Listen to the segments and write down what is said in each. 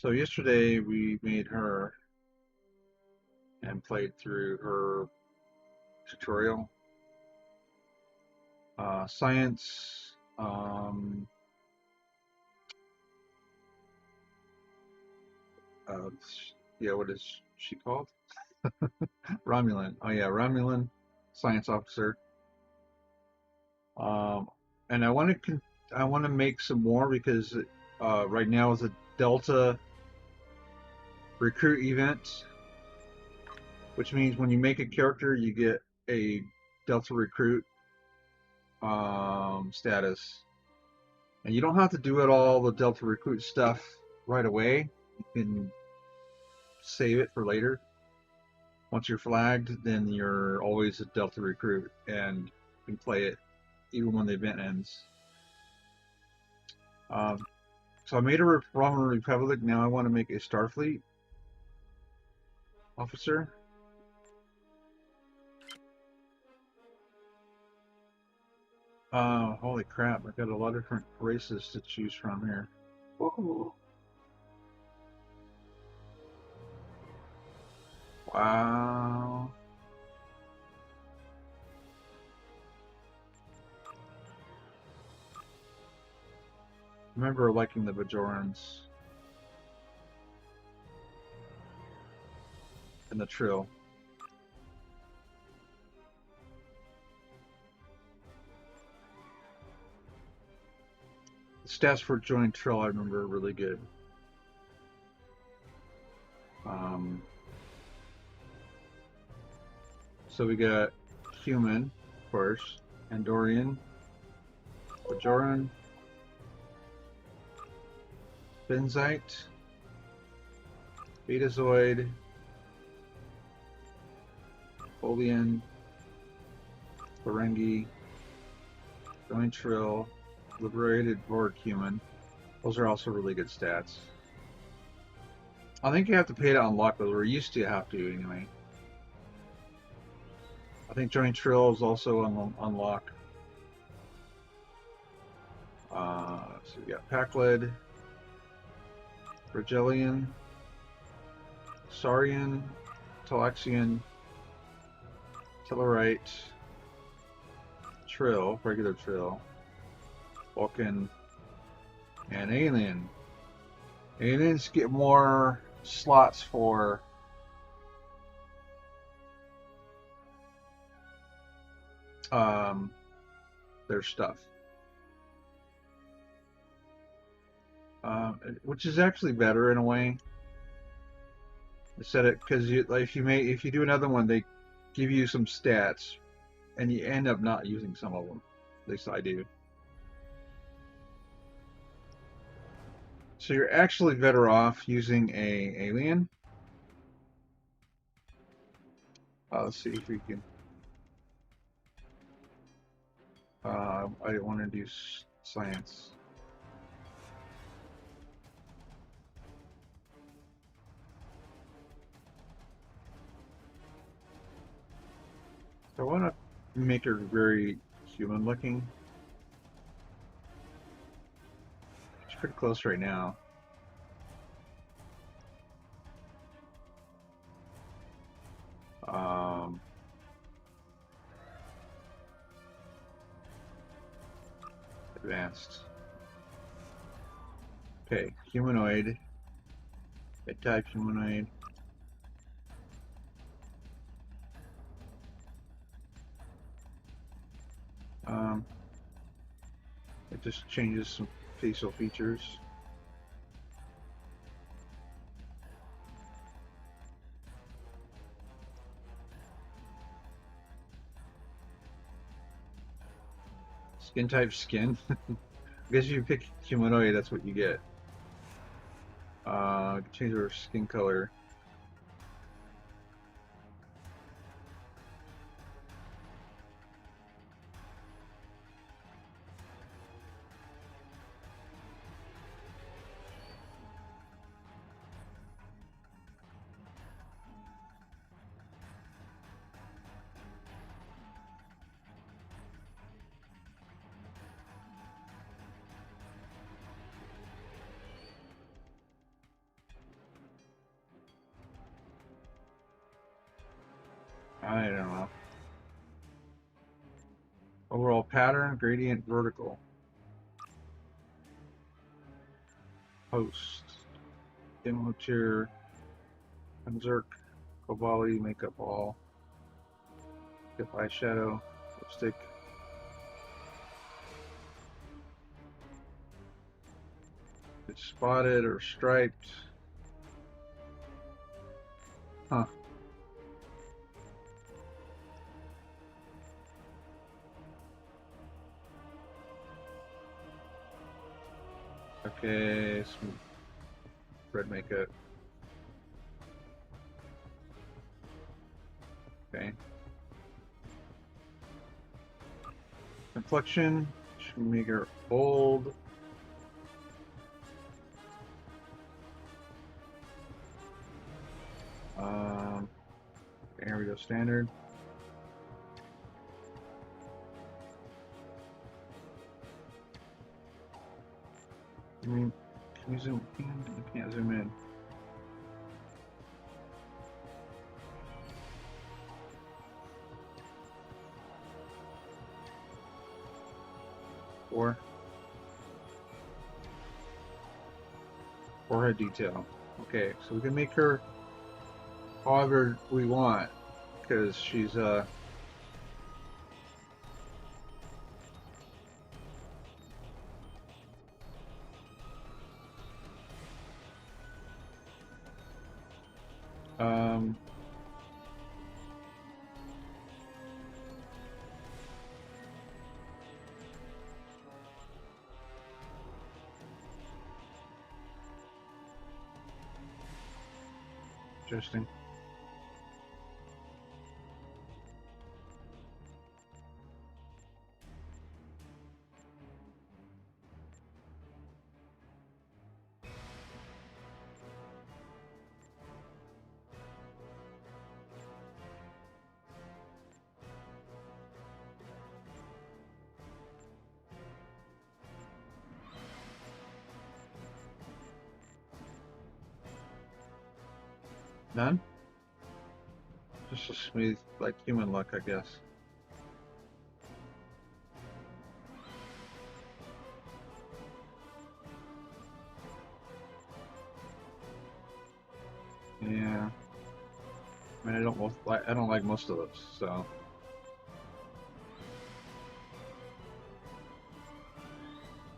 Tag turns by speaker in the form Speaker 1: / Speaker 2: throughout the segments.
Speaker 1: So yesterday we made her and played through her tutorial. Science, uh, yeah, what is she called? Romulan. Oh yeah, Romulan science officer. Um, and I want to make some more because right now is a Delta recruit event, which means when you make a character, you get a Delta recruit status. And you don't have to do it all the Delta recruit stuff right away. You can save it for later. Once you're flagged, then you're always a Delta recruit and you can play it even when the event ends. Um, so I made a Roman Republic. Now I want to make a Starfleet officer. Holy crap! I've got a lot of different races to choose from here.
Speaker 2: Ooh.
Speaker 1: Wow. I remember liking the Bajorans and the Trill. The stats for joining Trill I remember are really good. Um, so we got human, of course, Andorian, Bajoran, Benzite, Betazoid, Folian, Ferengi, Joint Trill, Liberated Borg Human. Those are also really good stats. I think you have to pay to unlock those, or used to have to anyway. I think Joint Trill is also unlock. So we got Pakled, Virgilian, Saurian, Talaxian, Tellarite, Trill, regular Trill, Vulcan, and Alien. Aliens get more slots for their stuff, which is actually better in a way. Instead of because if you do another one, they give you some stats, and you end up not using some of them. At least I do. So you're actually better off using a alien. Let's see if we can. I want to do science. So I want to make her very human looking. She's pretty close right now. Um, Advanced. Okay, humanoid. A type humanoid. It just changes some facial features. Skin type skin. I guess if you pick humanoid, that's what you get. Change our skin color. I don't know. Overall pattern, gradient, vertical. Host. Demo tier. Zerk. Cobali, makeup all. Tip eyeshadow. Lipstick. It's spotted or striped. Huh. Okay, some red makeup. Okay. Complexion, should make her bold. Here we go, standard. Can you zoom in? You can't zoom in. Forehead detail. Okay, so we can make her however we want because she's um interesting. None? Just a smooth, like human look, I guess. Yeah. I mean, I don't like most of those, so.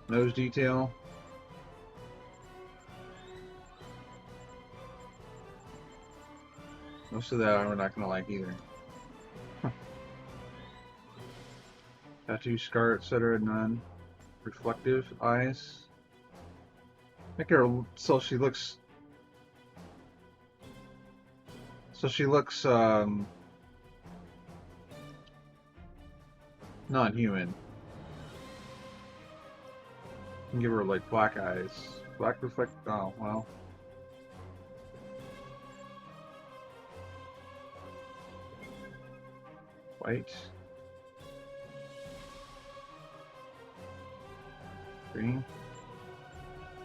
Speaker 1: Nose detail. Most of that I'm not gonna like either. Tattoo, scar, etc. None. Reflective eyes. Make her so she looks. So she looks non-human. Can give her like black eyes. Black reflect. Oh well. White. Green.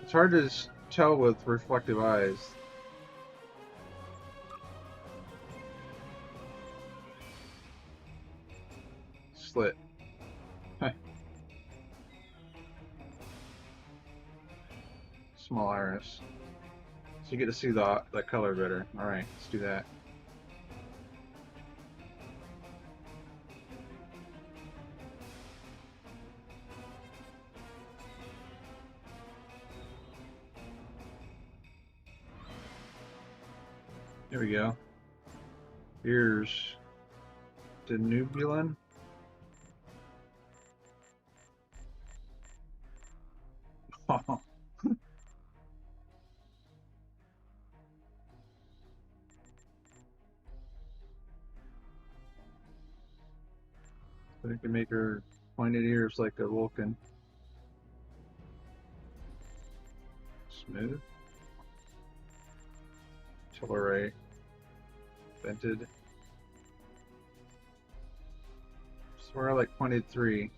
Speaker 1: It's hard to tell with reflective eyes. Slit. Small iris. So you get to see that color better. Alright, let's do that. There we go. Here's denubulin. So you can make her pointed ears like a Vulcan. Smooth. Tolerate. Vented. Swear I like pointed 3.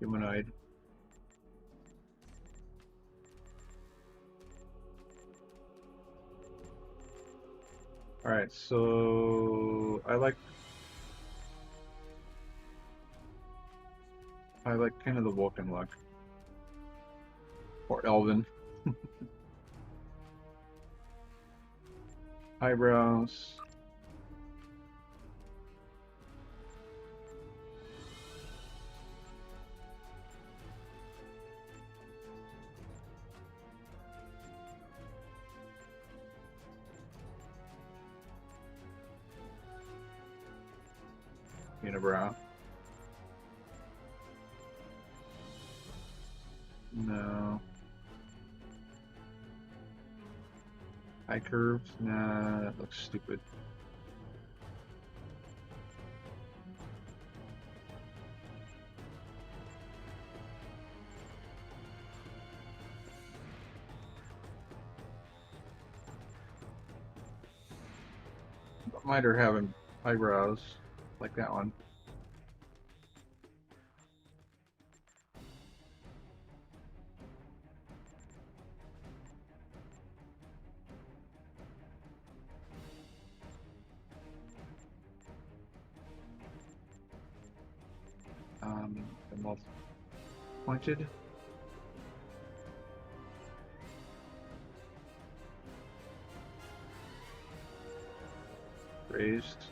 Speaker 1: humanoid. Alright, so I like kind of the Vulcan look. Or Elven. Eyebrows. Unibrow. No. Eye curves? Nah, that looks stupid. Might are having eyebrows like that one. The most pointed. Raised.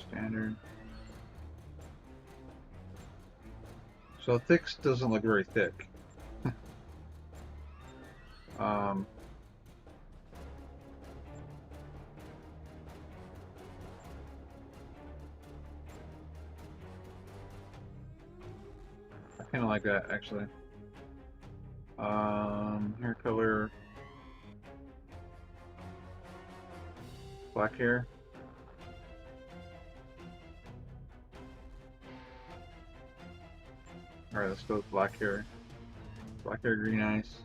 Speaker 1: Standard. So thick doesn't look very thick. I kind of like that actually. Hair color. Black hair. Alright, let's go with black hair. Black hair, green eyes.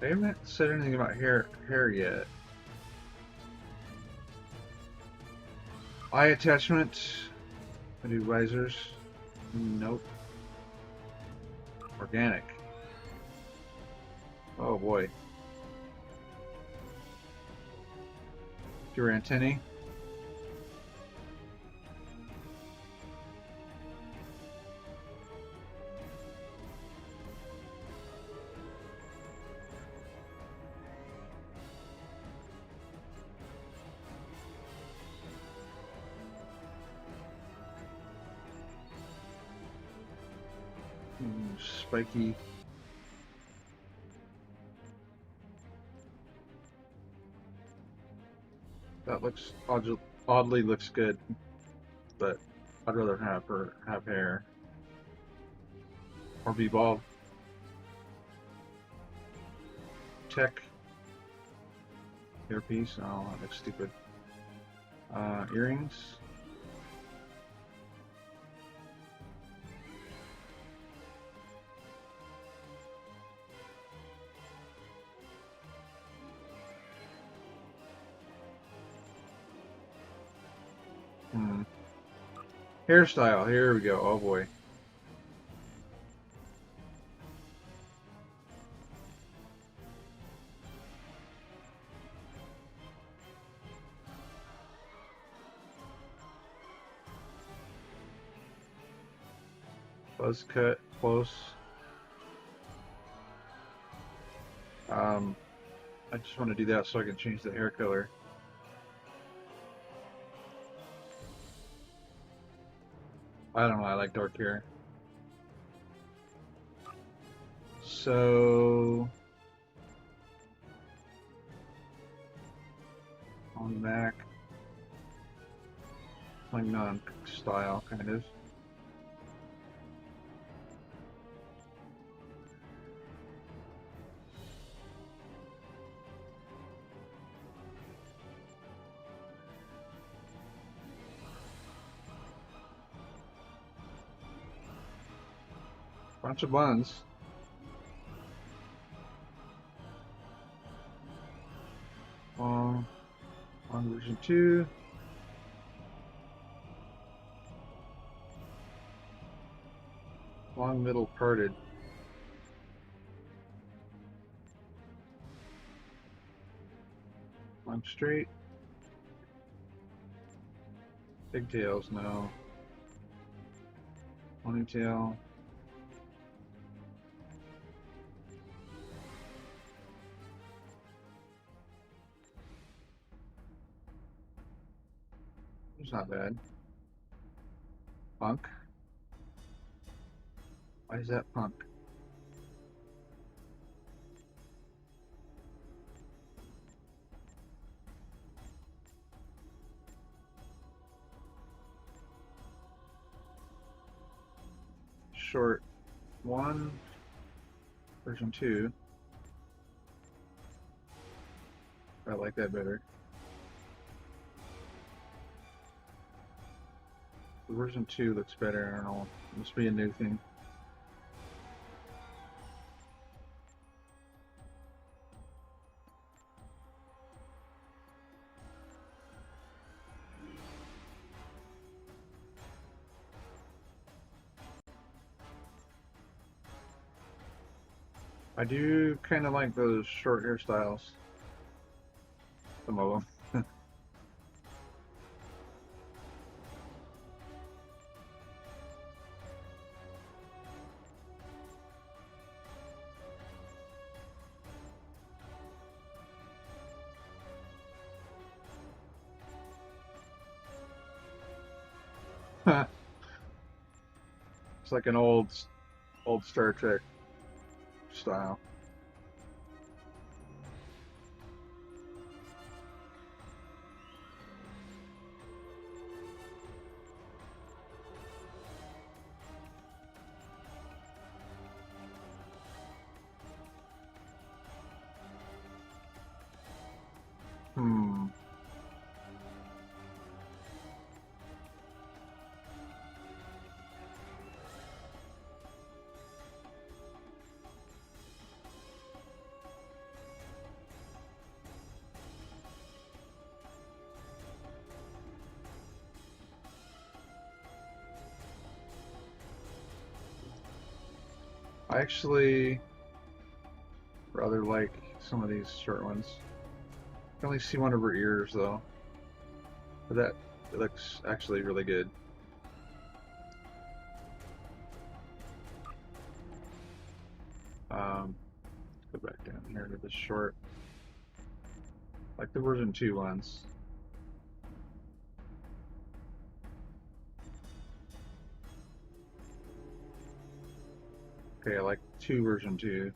Speaker 1: They haven't said anything about hair yet. Eye attachment. I do visors. Nope. Organic. Oh boy. Pure antennae. Spiky. That looks oddly looks good, but I'd rather have her have hair or be bald. Tech earpiece. Oh, that looks stupid. Earrings. Hairstyle. Here we go. Oh boy. Buzz cut. Close. I just want to do that so I can change the hair color. I don't know, I like dark hair. So on the back, like non-style kind of. Bunch of buns. 2. Long middle parted. Long straight. Pigtails, no. Ponytail. It's not bad. Punk. Why is that punk? Short 1, version 2. I like that better. The version 2 looks better, I don't know. It must be a new thing. I do kind of like those short hairstyles. Some of them. It's like an old Star Trek style. Hmm. I actually rather like some of these short ones. I can only see one of her ears though. But that it looks actually really good. Let's go back down here to the short. Like the version 2 ones. Okay, I like 2 version 2.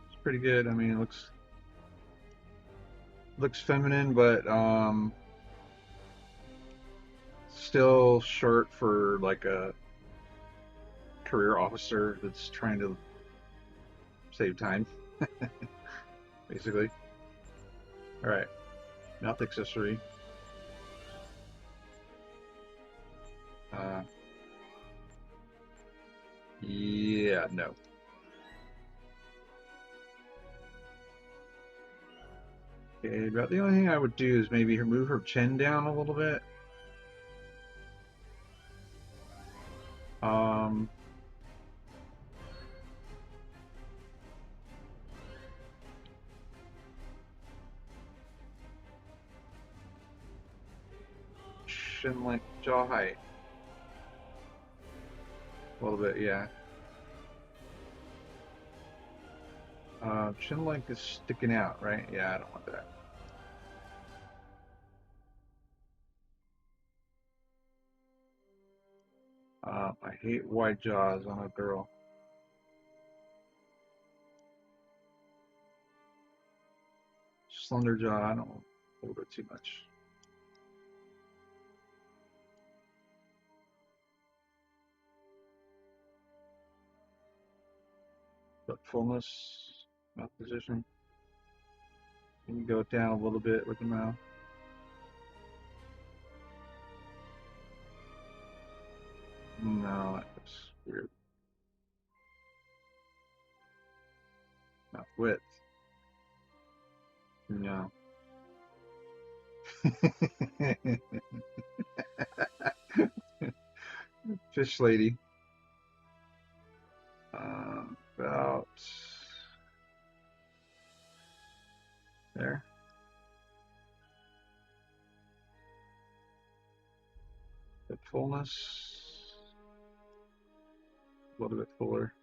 Speaker 1: It's pretty good. I mean, it looks feminine, but still short for like a career officer that's trying to save time, basically. All right, mouth accessory. Uh, yeah, no. Okay, about the only thing I would do is maybe move her chin down a little bit. Um, Chin length, jaw height. A little bit, yeah. Chin length is sticking out, right? Yeah, I don't want that. I hate wide jaws on a girl. slender jaw. I don't hold it too much. But fullness, mouth position. Can you go down a little bit with the mouth? No, that's weird. Mouth width. No. Fish lady. About there. The fullness. A little bit fuller.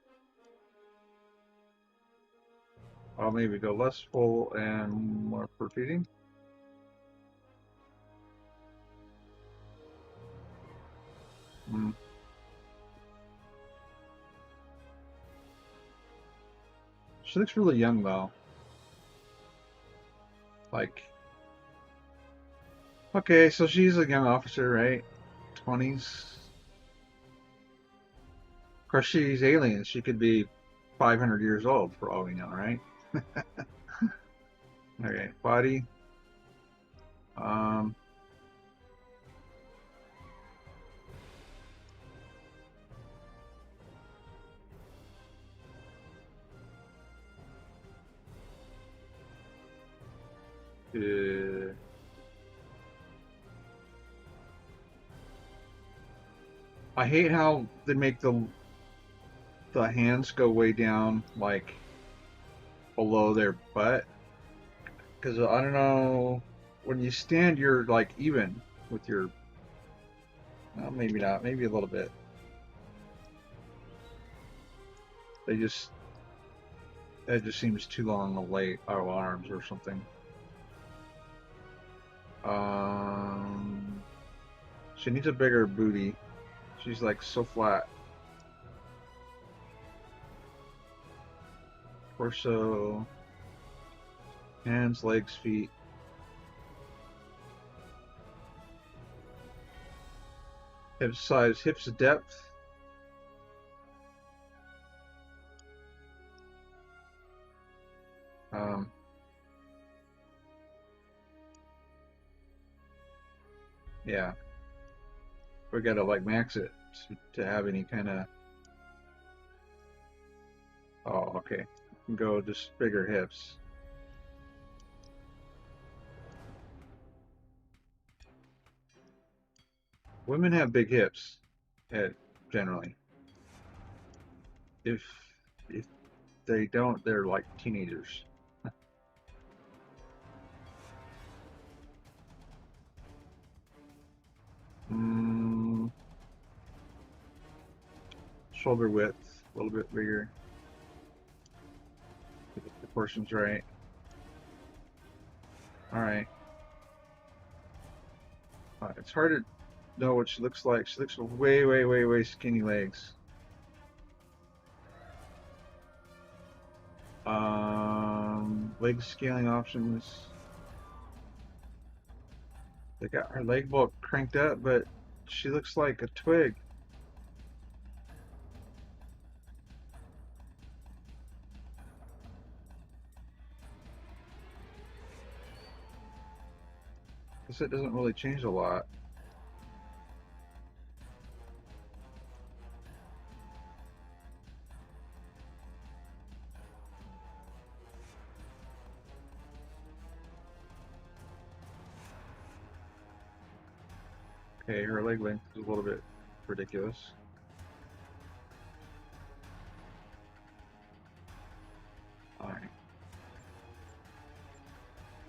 Speaker 1: I'll maybe go less full and more protruding. She looks really young though. Like, okay, so she's a young officer, right? 20s. Of course, she's alien. She could be 500 years old for all we know, right? Okay, body. Um, I hate how they make the hands go way down, like below their butt. Because I don't know, when you stand, you're like even with your. Well, maybe not. Maybe a little bit. They just. That just seems too long to lay our arms or something. She needs a bigger booty. She's like so flat. Torso, hands, legs, feet. Hip size, hips depth. Yeah. We gotta like max it to have any kind of. Oh, okay. Go just bigger hips. Women have big hips, generally. If they don't, they're like teenagers. Shoulder width, a little bit bigger. Get the proportions right. All right. It's hard to know what she looks like. She looks way, way, way, way skinny legs. Leg scaling options. They got her leg bulk cranked up, but she looks like a twig. Guess it doesn't really change a lot. Okay, her leg length is a little bit ridiculous. Alright.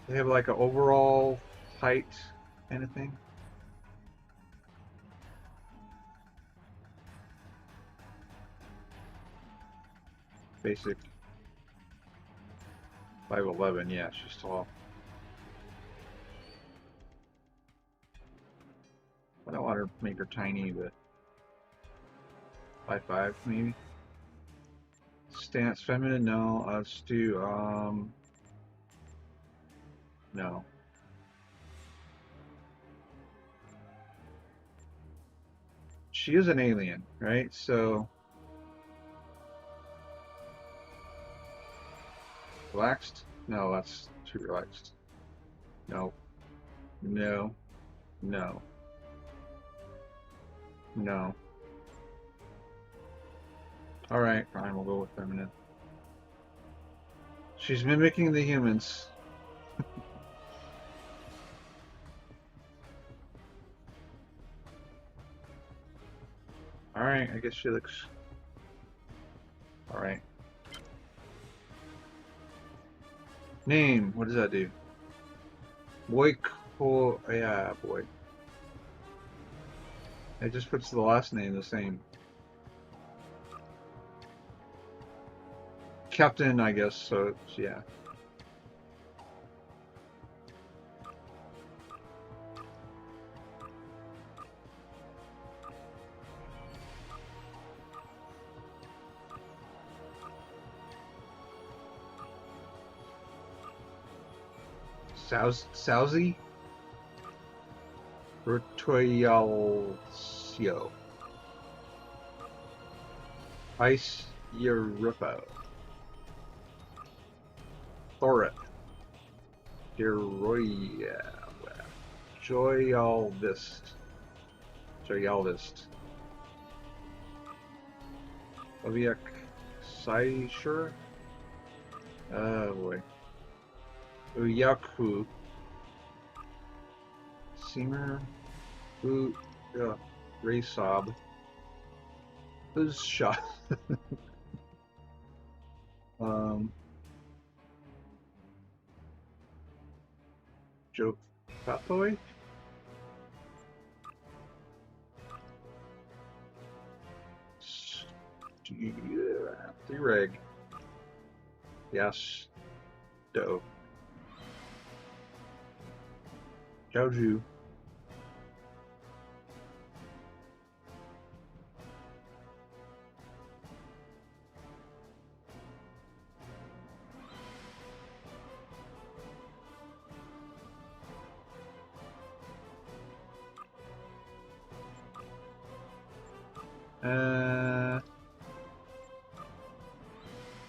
Speaker 1: They have like an overall height kind of thing. Basic 5'11", yeah, she's tall. I don't want to make her tiny, but 5'5" maybe. Stance feminine, no. Let's do No. She is an alien, right? So relaxed? No, that's too relaxed. No. No. No. No. Alright, fine, we'll go with feminine. She's mimicking the humans. Alright, I guess she looks... Alright. Name, what does that do? Boy, yeah, boy. It just puts the last name the same. Captain, I guess, so it's, yeah. Sousy? Rotoyalcio. Ice Yuripo. Thorip. Giroya. Joyaldist. Joyaldist. Oviak Saishur. Oh boy. Uyaku. Seamer. Raysob. Who's shot? Joe Fatboy? Reg. Yes. STO. Joju.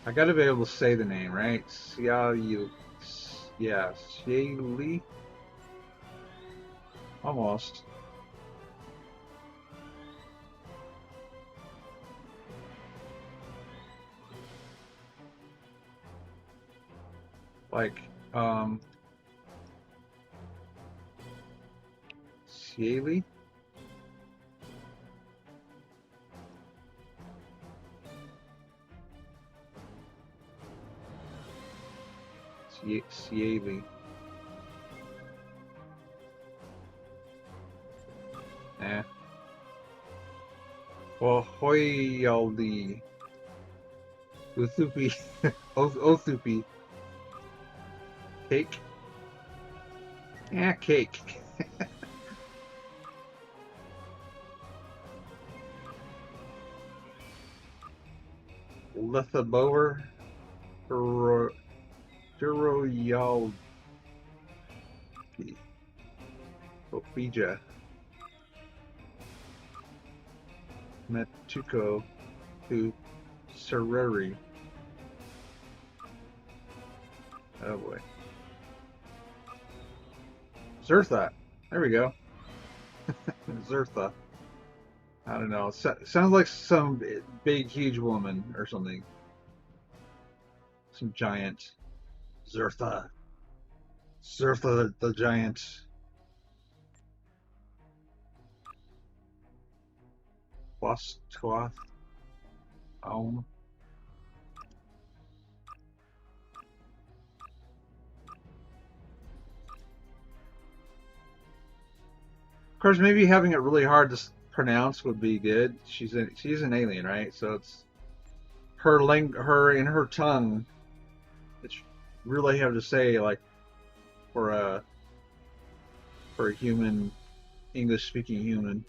Speaker 1: I gotta be able to say the name, right? Xiao, yeah, Xie Li? Almost. Like, Xie Li? Xie Li. Eh. Well, Hoyaldi. Uthupi. Othupi. Cake? Yeah, cake. Lethabower. Duroyaldi. Opija. Metuko. To Sereri. Oh boy. Zertha. There we go. Zertha. I don't know. Sounds like some big, huge woman or something. Some giant. Zertha. Zertha the giant. Wastwath. Of course, maybe having it really hard to pronounce would be good. She's an alien, right? So it's her in her tongue. It's really hard to say, like for a human, English speaking human.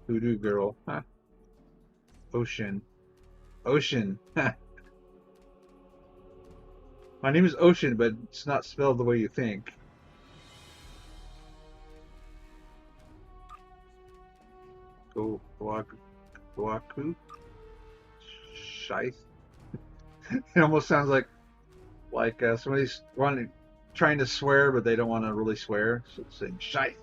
Speaker 1: Voodoo girl. Huh. Ocean. Ocean. My name is Ocean, but it's not spelled the way you think. Goaku? Shite. It almost sounds like somebody's trying to swear, but they don't want to really swear, so it's saying shite.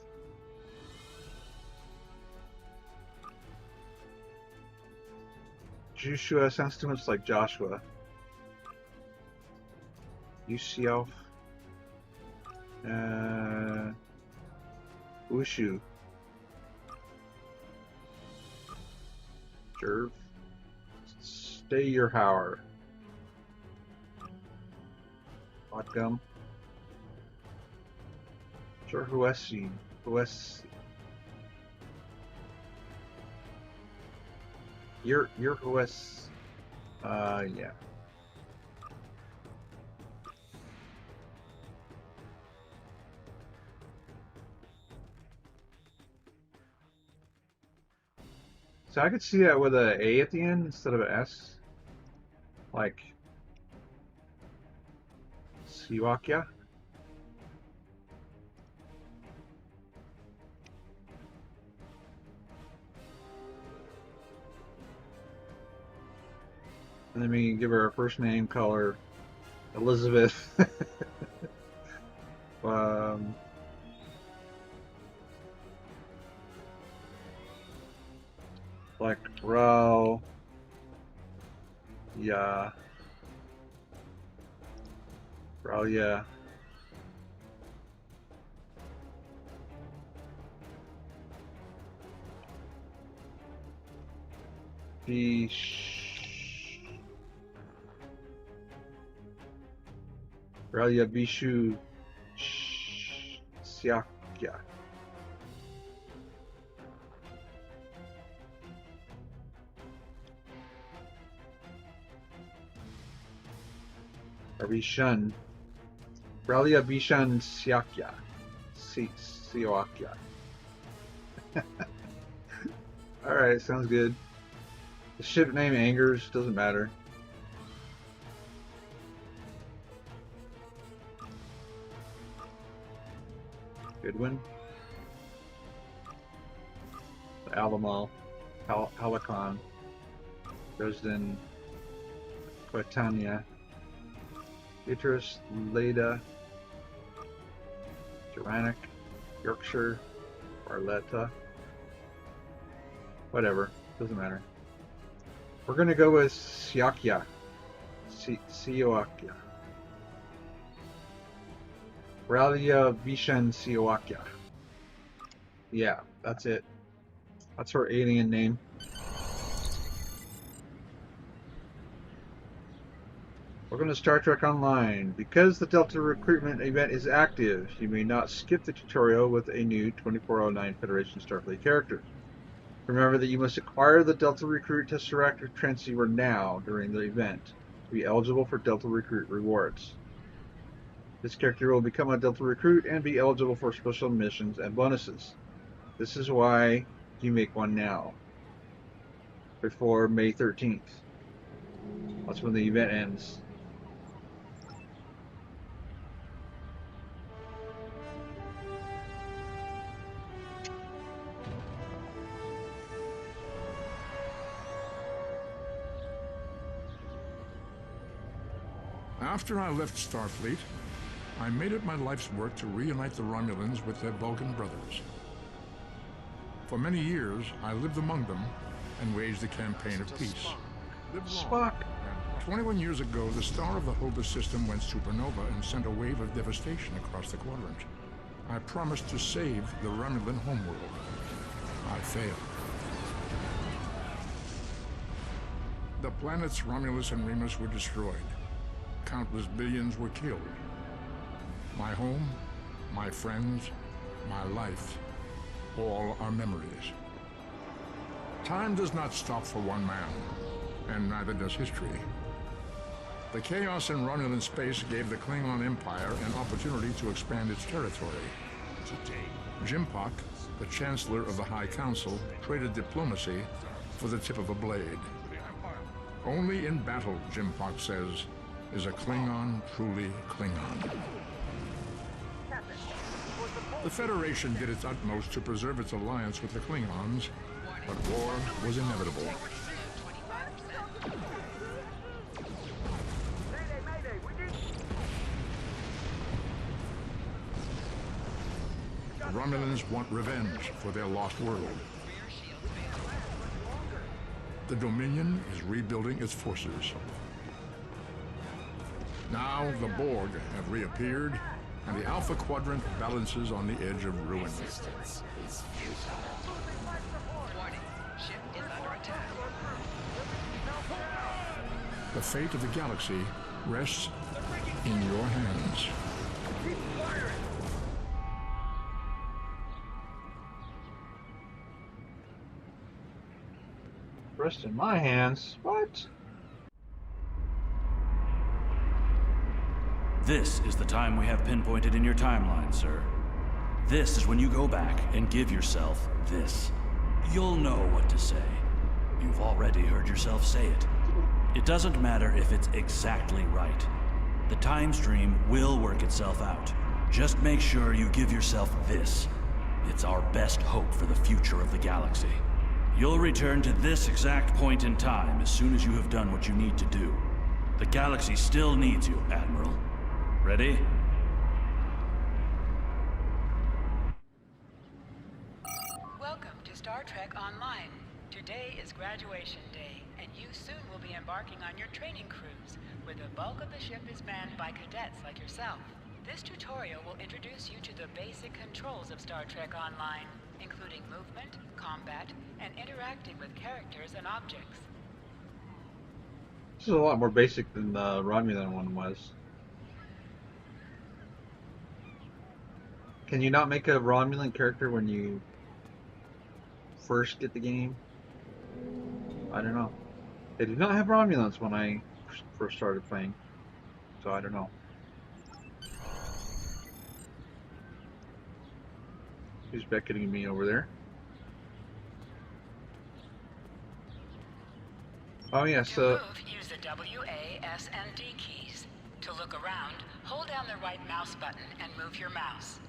Speaker 1: Joshua sounds too much like Joshua. Yusiao. Ushu. Jerv. Stay your power. Hot gum. Sure, Huesi. You're Hues. Yeah. So I could see that with a A at the end instead of an S. Like Siwakya. And then we can give her a first name, color Elizabeth. Like Rao. Yeah. Rao, yeah. Ralia Bishu Siakya. Bishan. Ralia Bishan Siakya. Siakya. Alright, sounds good. The ship name Angers, doesn't matter. Goodwin. Alamo. Halikan. Dresden. Quetania. Beatrice. Leda. Geranic. Yorkshire. Barletta. Whatever. Doesn't matter. We're going to go with Siakya. Siakya. Ralia Vishan Siwakya. Yeah, that's it. That's her alien name. Welcome to Star Trek Online. Because the Delta recruitment event is active, you may not skip the tutorial with a new 2409 Federation Starfleet character. Remember that you must acquire the Delta Recruit Tesseract or Transceiver now during the event to be eligible for Delta Recruit rewards. This character will become a Delta Recruit and be eligible for special missions and bonuses. This is why you make one now, before May 13th. That's when the event ends.
Speaker 2: After I left Starfleet, I made it my life's work to reunite the Romulans with their Vulcan brothers. For many years, I lived among them and waged a campaign of peace.
Speaker 1: Spock!
Speaker 2: 21 years ago, the star of the Hobus system went supernova and sent a wave of devastation across the quadrant. I promised to save the Romulan homeworld. I failed. The planets Romulus and Remus were destroyed. Countless billions were killed. My home, my friends, my life, all are memories. Time does not stop for one man, and neither does history. The chaos in Romulan space gave the Klingon Empire an opportunity to expand its territory. Jimpak, the Chancellor of the High Council, traded diplomacy for the tip of a blade. Only in battle, Jimpak says, is a Klingon truly Klingon. The Federation did its utmost to preserve its alliance with the Klingons, but war was inevitable. The Romulans want revenge for their lost world. The Dominion is rebuilding its forces. Now the Borg have reappeared, and the Alpha Quadrant balances on the edge of ruin. The fate of the galaxy rests in your hands.
Speaker 1: Rest in my hands? What?
Speaker 3: This is the time we have pinpointed in your timeline, sir. This is when you go back and give yourself this. You'll know what to say. You've already heard yourself say it. It doesn't matter if it's exactly right. The time stream will work itself out. Just make sure you give yourself this. It's our best hope for the future of the galaxy. You'll return to this exact point in time as soon as you have done what you need to do. The galaxy still needs you, Admiral. Ready?
Speaker 4: Welcome to Star Trek Online. Today is graduation day, and you soon will be embarking on your training cruise, where the bulk of the ship is manned by cadets like yourself. This tutorial will introduce you to the basic controls of Star Trek Online, including movement, combat, and interacting with characters and objects.
Speaker 1: This is a lot more basic than the Romulan one was. Can you not make a Romulan character when you first get the game? I don't know. They did not have Romulans when I first started playing, so I don't know. Who's beckoning me over there? Oh yeah,
Speaker 4: To
Speaker 1: so
Speaker 4: move, use the W, A, S, and D keys. To look around, hold down the right mouse button and move your mouse.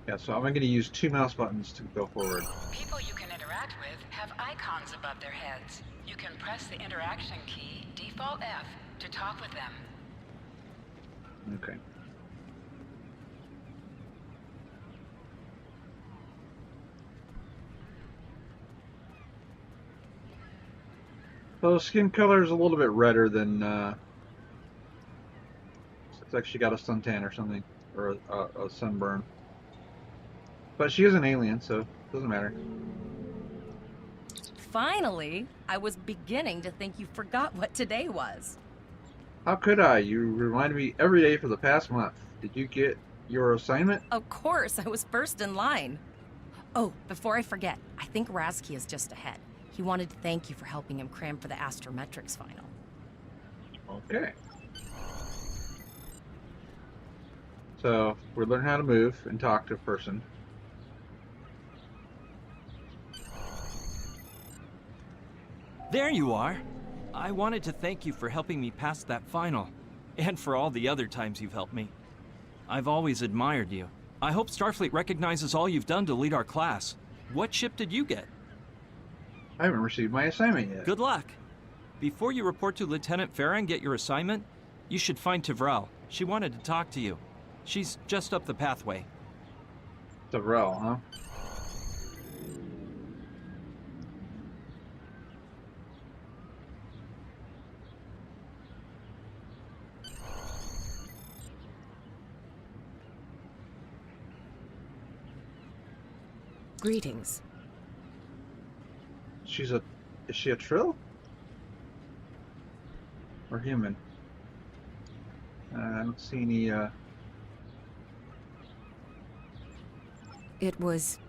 Speaker 1: yeah, so I'm going to use two mouse buttons to go forward.
Speaker 4: People you can interact with have icons above their heads. You can press the interaction key, default F, to talk with them.
Speaker 1: Okay. So skin color is a little bit redder than looks like she got a suntan or something, or a sunburn. But she is an alien, so it doesn't matter.
Speaker 5: Finally, I was beginning to think you forgot what today was.
Speaker 1: How could I? You reminded me every day for the past month. Did you get your assignment?
Speaker 5: Of course, I was first in line. Oh, before I forget, I think Razki is just ahead. He wanted to thank you for helping him cram for the astrometrics final.
Speaker 1: Okay. So we learn how to move and talk to a person.
Speaker 6: There you are. I wanted to thank you for helping me pass that final, and for all the other times you've helped me. I've always admired you. I hope Starfleet recognizes all you've done to lead our class. What ship did you get?
Speaker 1: I haven't received my assignment yet.
Speaker 6: Good luck. Before you report to Lieutenant Farah and get your assignment, you should find Tavrel. She wanted to talk to you. She's just up the pathway.
Speaker 1: Tavrel, huh?
Speaker 7: Greetings.
Speaker 1: Is she a Trill? Or human? I don't see any,
Speaker 7: It was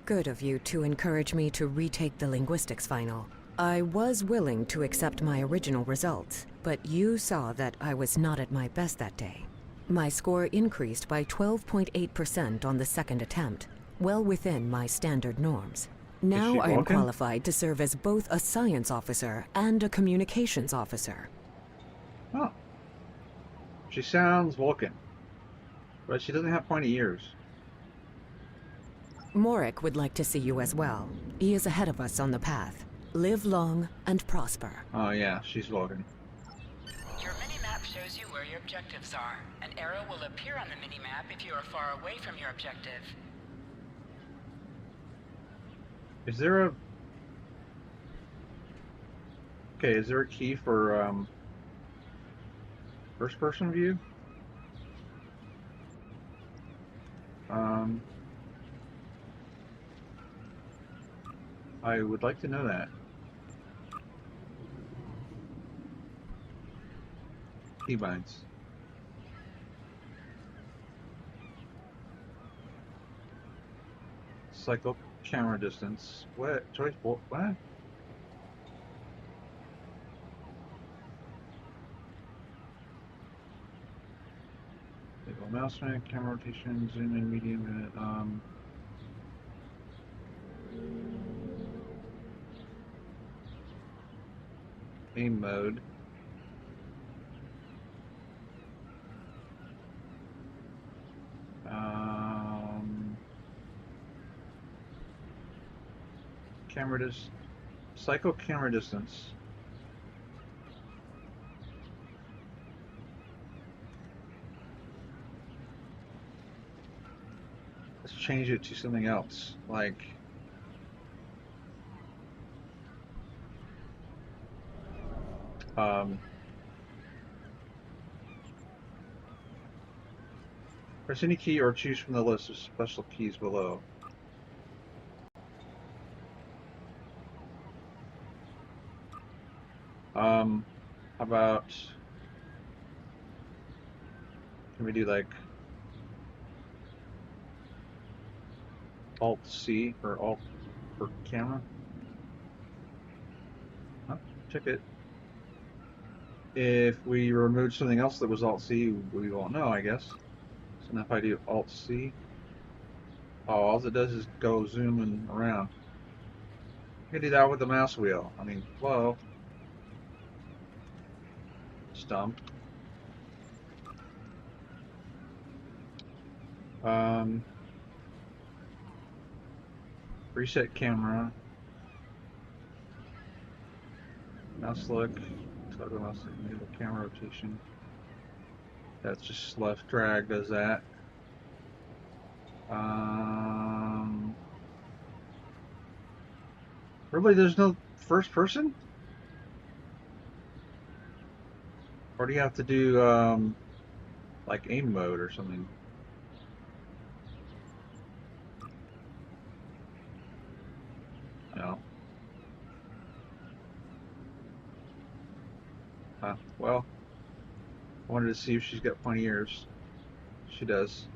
Speaker 7: good of you to encourage me to retake the linguistics final. I was willing to accept my original results, but you saw that I was not at my best that day. My score increased by 12.8% on the second attempt, well within my standard norms. Now I am
Speaker 1: Vulcan?
Speaker 7: qualified to serve as both a science officer and a communications officer.
Speaker 1: Oh. She sounds Vulcan. But she doesn't have pointy ears.
Speaker 7: Morik would like to see you as well. He is ahead of us on the path. Live long and prosper.
Speaker 1: Oh yeah, she's Vulcan.
Speaker 4: Your mini-map shows you where your objectives are. An arrow will appear on the mini-map if you are far away from your objective.
Speaker 1: Is there a... Okay, is there a key for first person view? I would like to know that. Keybinds. Cycle camera distance. What? Choice what? Mouse man, camera rotation, zoom in, medium, aim mode. Cycle camera distance. Let's change it to something else, like press any key or choose from the list of special keys below. How about, can we do like Alt C or Alt for camera? Oh, check it. If we remove something else that was Alt C, we won't know, I guess. So now if I do Alt C, oh, all it does is go zooming around. You can do that with the mouse wheel. I mean, whoa. Stump. Reset camera. Mouse look. Toggle mouse look, enable camera rotation. That's just left drag does that. Really, there's no first person? Or do you have to do like aim mode or something? No. Well, I wanted to see if she's got pointy ears. She does.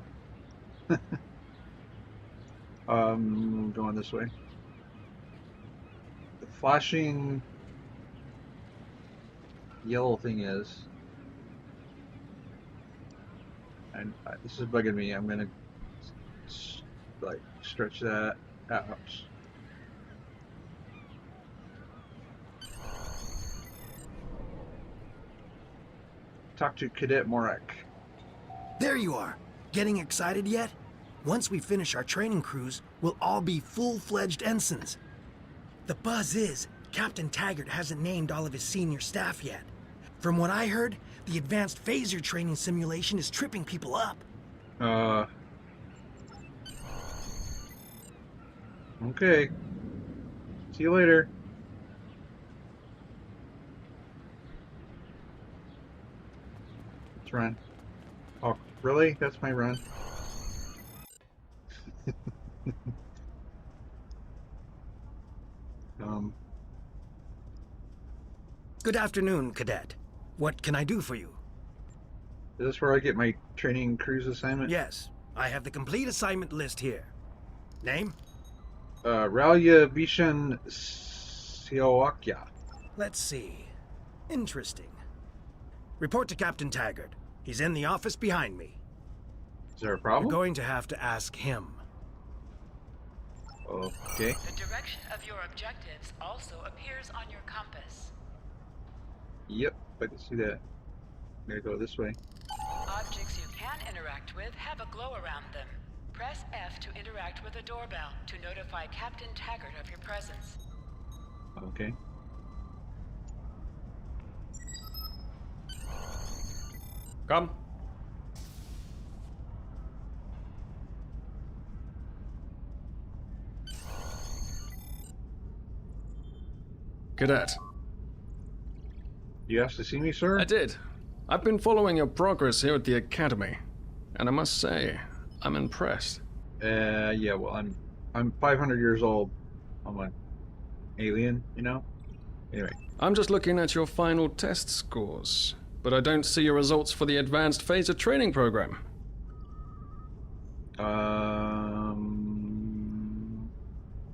Speaker 1: Going this way. The flashing yellow thing is, and this is bugging me. I'm gonna like stretch that out. Talk to Cadet Morik.
Speaker 8: There you are. Getting excited yet? Once we finish our training cruise, we'll all be full-fledged ensigns. The buzz is, Captain Taggart hasn't named all of his senior staff yet. From what I heard, the advanced phaser training simulation is tripping people up.
Speaker 1: Okay. See you later. Let's run. Oh, really? That's my run.
Speaker 8: Good afternoon, Cadet. What can I do for you?
Speaker 1: Is this where I get my training cruise assignment?
Speaker 8: Yes, I have the complete assignment list here. Name?
Speaker 1: Ralia Vishan Sioakya.
Speaker 8: Let's see. Interesting. Report to Captain Taggart. He's in the office behind me.
Speaker 1: Is there a
Speaker 8: You're
Speaker 1: problem?
Speaker 8: going to have to ask him.
Speaker 1: Okay.
Speaker 4: The direction of your objectives also appears on your compass.
Speaker 1: Yep, I can see that. I'm gonna go this way.
Speaker 4: Objects you can interact with have a glow around them. Press F to interact with a doorbell to notify Captain Taggart of your presence.
Speaker 1: Okay.
Speaker 9: Come. Cadet.
Speaker 1: You asked to see me, sir?
Speaker 9: I did. I've been following your progress here at the Academy, and I must say, I'm impressed.
Speaker 1: Yeah, well, I'm 500 years old. I'm an alien, you know? Anyway.
Speaker 9: I'm just looking at your final test scores, but I don't see your results for the Advanced Phaser Training Program.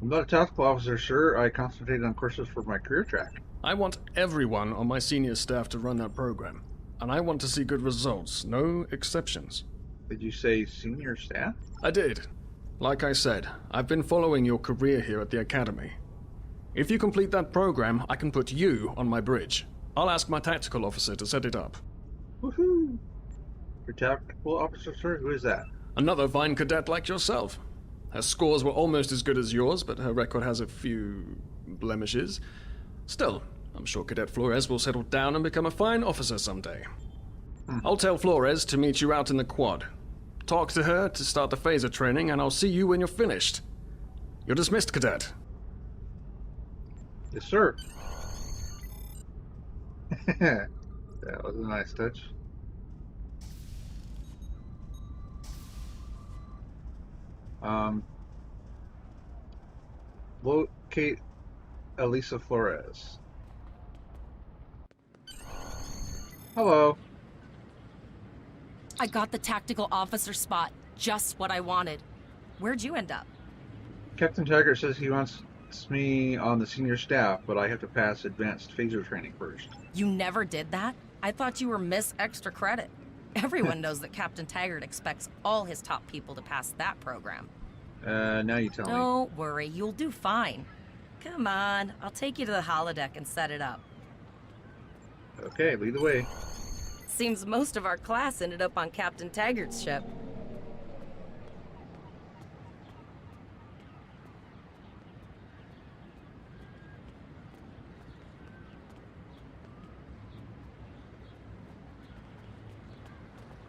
Speaker 1: I'm not a tactical officer, sir. I concentrated on courses for my career track.
Speaker 9: I want everyone on my senior staff to run that program, and I want to see good results, no exceptions.
Speaker 1: Did you say senior staff?
Speaker 9: I did. Like I said, I've been following your career here at the Academy. If you complete that program, I can put you on my bridge. I'll ask my tactical officer to set it up.
Speaker 1: Woohoo! Your tactical officer, sir? Who is that?
Speaker 9: Another fine cadet like yourself. Her scores were almost as good as yours, but her record has a few blemishes. Still, I'm sure Cadet Flores will settle down and become a fine officer someday. I'll tell Flores to meet you out in the quad. Talk to her to start the phaser training, and I'll see you when you're finished. You're dismissed, Cadet.
Speaker 1: Yes, sir. That was a nice touch. Locate Elisa Flores. Hello.
Speaker 5: I got the tactical officer spot. Just what I wanted. Where'd you end up?
Speaker 1: Captain Taggart says he wants me on the senior staff, but I have to pass advanced phaser training first.
Speaker 5: You never did that? I thought you were Miss Extra Credit. Everyone knows that Captain Taggart expects all his top people to pass that program.
Speaker 1: Now you tell me.
Speaker 5: Don't worry, you'll do fine. Come on, I'll take you to the holodeck and set it up.
Speaker 1: Okay, lead the way.
Speaker 5: Seems most of our class ended up on Captain Taggart's ship.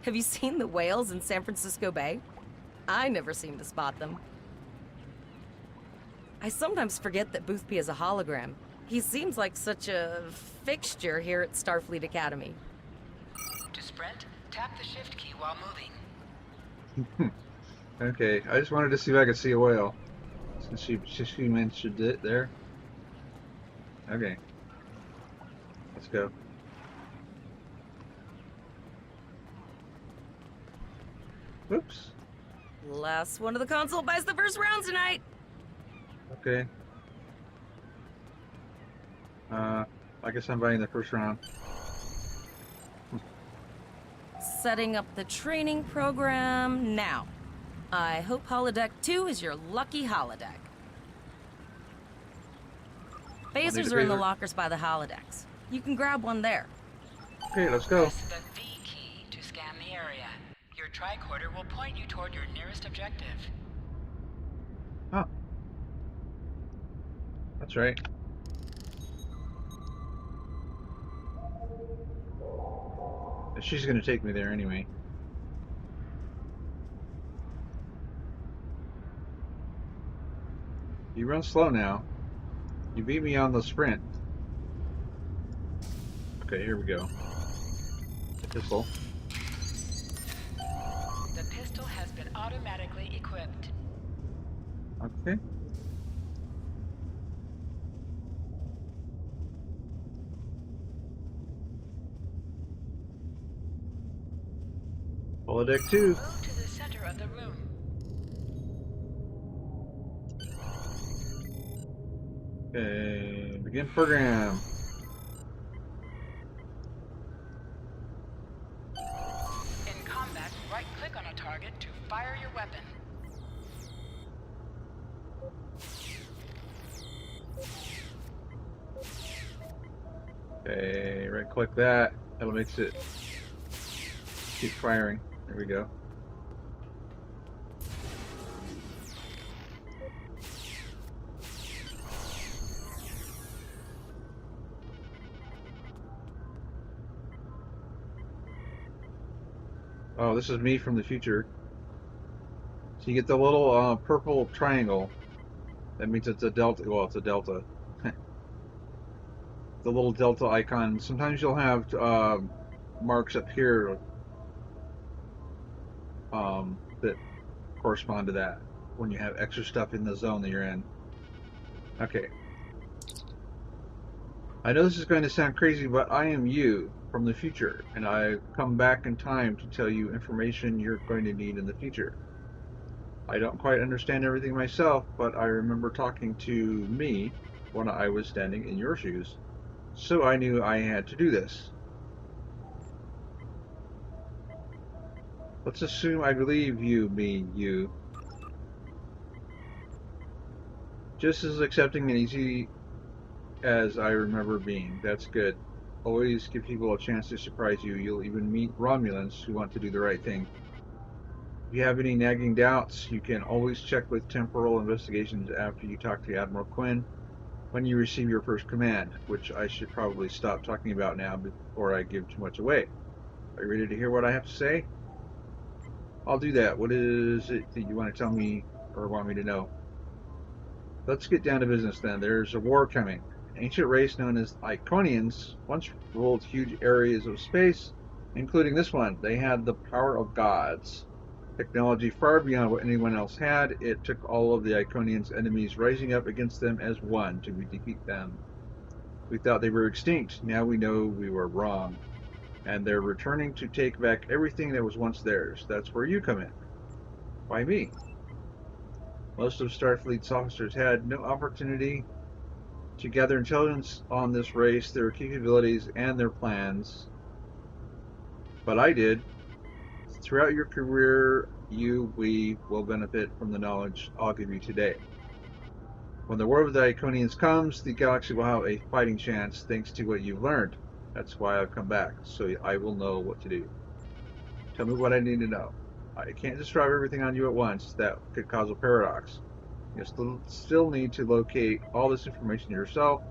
Speaker 5: Have you seen the whales in San Francisco Bay? I never seem to spot them. I sometimes forget that Boothby is a hologram. He seems like such a fixture here at Starfleet Academy.
Speaker 4: To sprint, tap the shift key while moving.
Speaker 1: Okay, I just wanted to see if I could see a whale. Since she mentioned it there. Okay. Let's go. Whoops.
Speaker 5: Last one of the console buys the first round tonight.
Speaker 1: Okay. I guess I'm buying the first round.
Speaker 5: Setting up the training program now. I hope Holodeck 2 is your lucky holodeck. Phasers are in the lockers by the holodecks. You can grab one there.
Speaker 1: Okay, let's go.
Speaker 4: Press the V key to scan the area. Your tricorder will point you toward your nearest objective.
Speaker 1: Oh. That's right. She's gonna take me there anyway. You run slow now. You beat me on the sprint. Okay, here we go. The pistol.
Speaker 4: The pistol has been automatically equipped.
Speaker 1: Okay. Holodeck 2.
Speaker 4: Move to the center of the room.
Speaker 1: Okay, begin program.
Speaker 4: In combat, right-click on a target to fire your weapon.
Speaker 1: Okay, right click that. That'll make it keep firing. There we go. Oh, this is me from the future. So you get the little purple triangle. That means it's a delta. Well, it's a delta. The little delta icon. Sometimes you'll have marks up here that correspond to that when you have extra stuff in the zone that you're in. Okay. I know this is going to sound crazy, but I am you from the future, and I've come back in time to tell you information you're going to need in the future. I don't quite understand everything myself, but I remember talking to me when I was standing in your shoes, so I knew I had to do this. Let's assume I believe you, me, you. Just as accepting and easy as I remember being. That's good. Always give people a chance to surprise you. You'll even meet Romulans who want to do the right thing. If you have any nagging doubts, you can always check with Temporal Investigations after you talk to Admiral Quinn when you receive your first command, which I should probably stop talking about now before I give too much away. Are you ready to hear what I have to say? I'll do that. What is it that you want to tell me or want me to know? Let's get down to business then. There's a war coming. An ancient race known as Iconians once ruled huge areas of space, including this one. They had the power of gods. Technology far beyond what anyone else had. It took all of the Iconians' enemies rising up against them as one to defeat them. We thought they were extinct. Now we know we were wrong. And they're returning to take back everything that was once theirs. That's where you come in. Why me? Most of Starfleet's officers had no opportunity to gather intelligence on this race, their capabilities, and their plans. But I did. Throughout your career, we will benefit from the knowledge I'll give you today. When the War of the Iconians comes, the galaxy will have a fighting chance thanks to what you've learned. That's why I've come back, so I will know what to do. Tell me what I need to know. I can't just drop everything on you at once. That could cause a paradox. You still need to locate all this information yourself.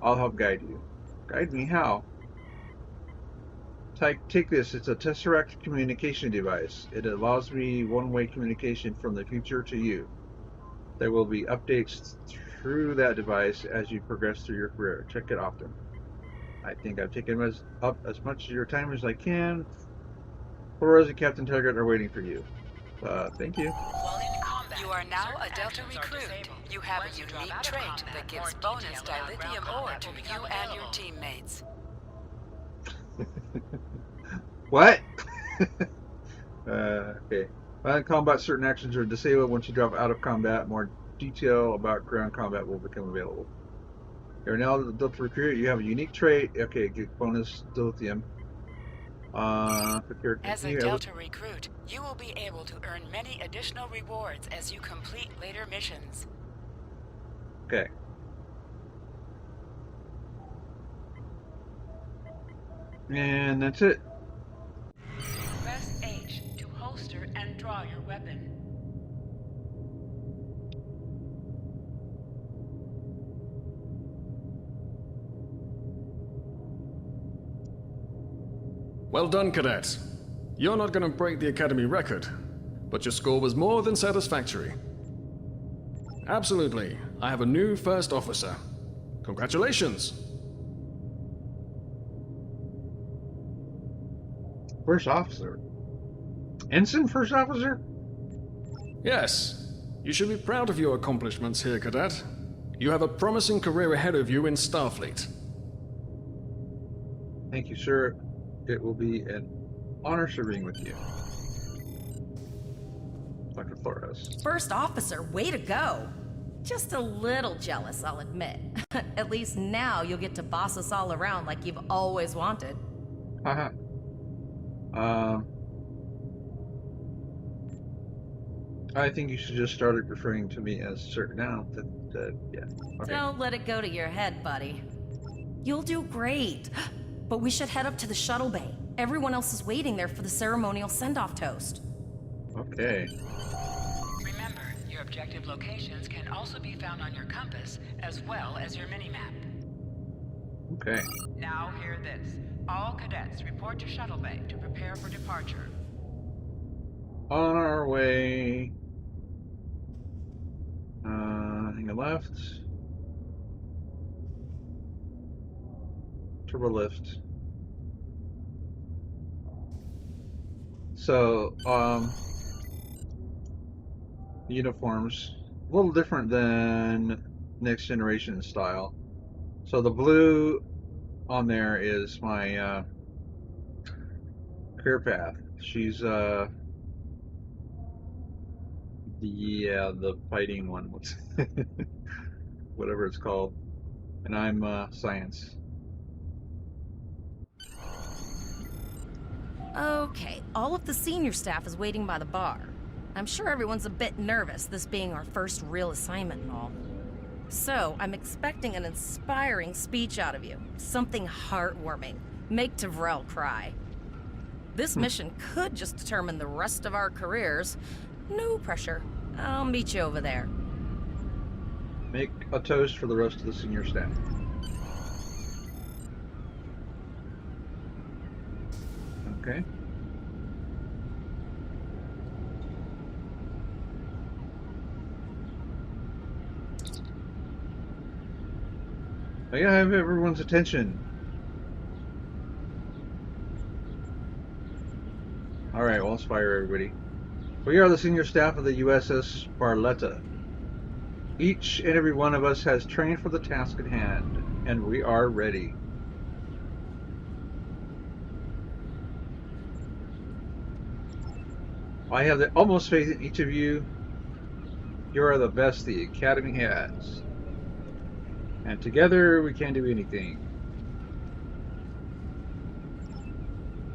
Speaker 1: I'll help guide you. Guide me how? Take this. It's a Tesseract communication device. It allows me one-way communication from the future to you. There will be updates through that device as you progress through your career. Check it often. I think I've taken up as much of your time as I can. Flores and Captain Taggart are waiting for you. Thank you.
Speaker 4: While in combat,
Speaker 10: You are now
Speaker 4: certain
Speaker 10: a Delta
Speaker 4: actions are
Speaker 10: recruit.
Speaker 4: disabled.
Speaker 10: You have
Speaker 4: Once
Speaker 10: a
Speaker 4: you drop
Speaker 10: unique
Speaker 4: out of
Speaker 10: trait
Speaker 4: combat,
Speaker 10: that
Speaker 4: more
Speaker 10: gives
Speaker 4: detail
Speaker 10: bonus
Speaker 4: about ground
Speaker 10: dilithium ore
Speaker 4: combat
Speaker 10: to
Speaker 4: will
Speaker 10: you
Speaker 4: become
Speaker 10: and your
Speaker 4: available.
Speaker 10: teammates.
Speaker 1: What? Okay. While in combat, certain actions are disabled. Once you drop out of combat, more detail about ground combat will become available. You're now the Delta recruit. You have a unique trait. Okay, get bonus dilithium.
Speaker 10: As a
Speaker 1: Continue.
Speaker 10: Delta recruit, you will be able to earn many additional rewards as you complete later missions.
Speaker 1: Okay. And that's it.
Speaker 4: Press H to holster and draw your weapon.
Speaker 9: Well done, cadet. You're not going to break the Academy record, but your score was more than satisfactory. Absolutely. I have a new first officer. Congratulations.
Speaker 1: First officer. Ensign first officer?
Speaker 9: Yes. You should be proud of your accomplishments here, cadet. You have a promising career ahead of you in Starfleet.
Speaker 1: Thank you, sir. It will be an honor serving with you. Dr. Flores.
Speaker 5: First officer, way to go! Just a little jealous, I'll admit. At least now you'll get to boss us all around like you've always wanted.
Speaker 1: Haha. I think you should just start referring to me as sir now. Yeah. Okay.
Speaker 5: Don't let it go to your head, buddy. You'll do great. But we should head up to the shuttle bay. Everyone else is waiting there for the ceremonial send-off toast.
Speaker 1: Okay.
Speaker 4: Remember, your objective locations can also be found on your compass as well as your mini-map.
Speaker 1: Okay.
Speaker 4: Now hear this. All cadets report to shuttle bay to prepare for departure.
Speaker 1: On our way. Hang a left. Turbo lift. So, uniforms. A little different than next generation style. So the blue on there is my career path. She's the fighting one, whatever it's called, and I'm science.
Speaker 5: Okay, all of the senior staff is waiting by the bar. I'm sure everyone's a bit nervous, this being our first real assignment and all. So, I'm expecting an inspiring speech out of you. Something heartwarming. Make Tavrel cry. This mission could just determine the rest of our careers. No pressure. I'll meet you over there.
Speaker 1: Make a toast for the rest of the senior staff. Okay. I gotta have everyone's attention. Alright, we'll inspire everybody. We are the senior staff of the USS Barletta. Each and every one of us has trained for the task at hand, and we are ready. I have the utmost faith in each of you. You are the best the Academy has. And together we can do anything.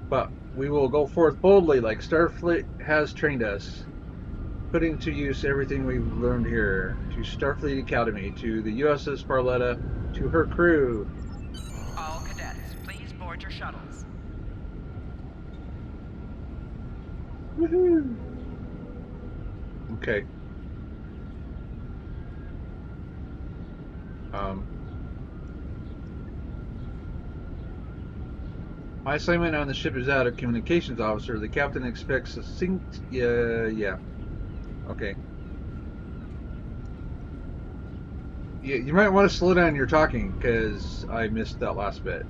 Speaker 1: But we will go forth boldly like Starfleet has trained us, putting to use everything we've learned here. To Starfleet Academy, to the USS Barletta, to her crew.
Speaker 4: All cadets, please board your shuttles.
Speaker 1: Woohoo! Okay. My assignment on the ship is that of communications officer. The captain expects a yeah. Okay. You might want to slow down your talking, because I missed that last bit.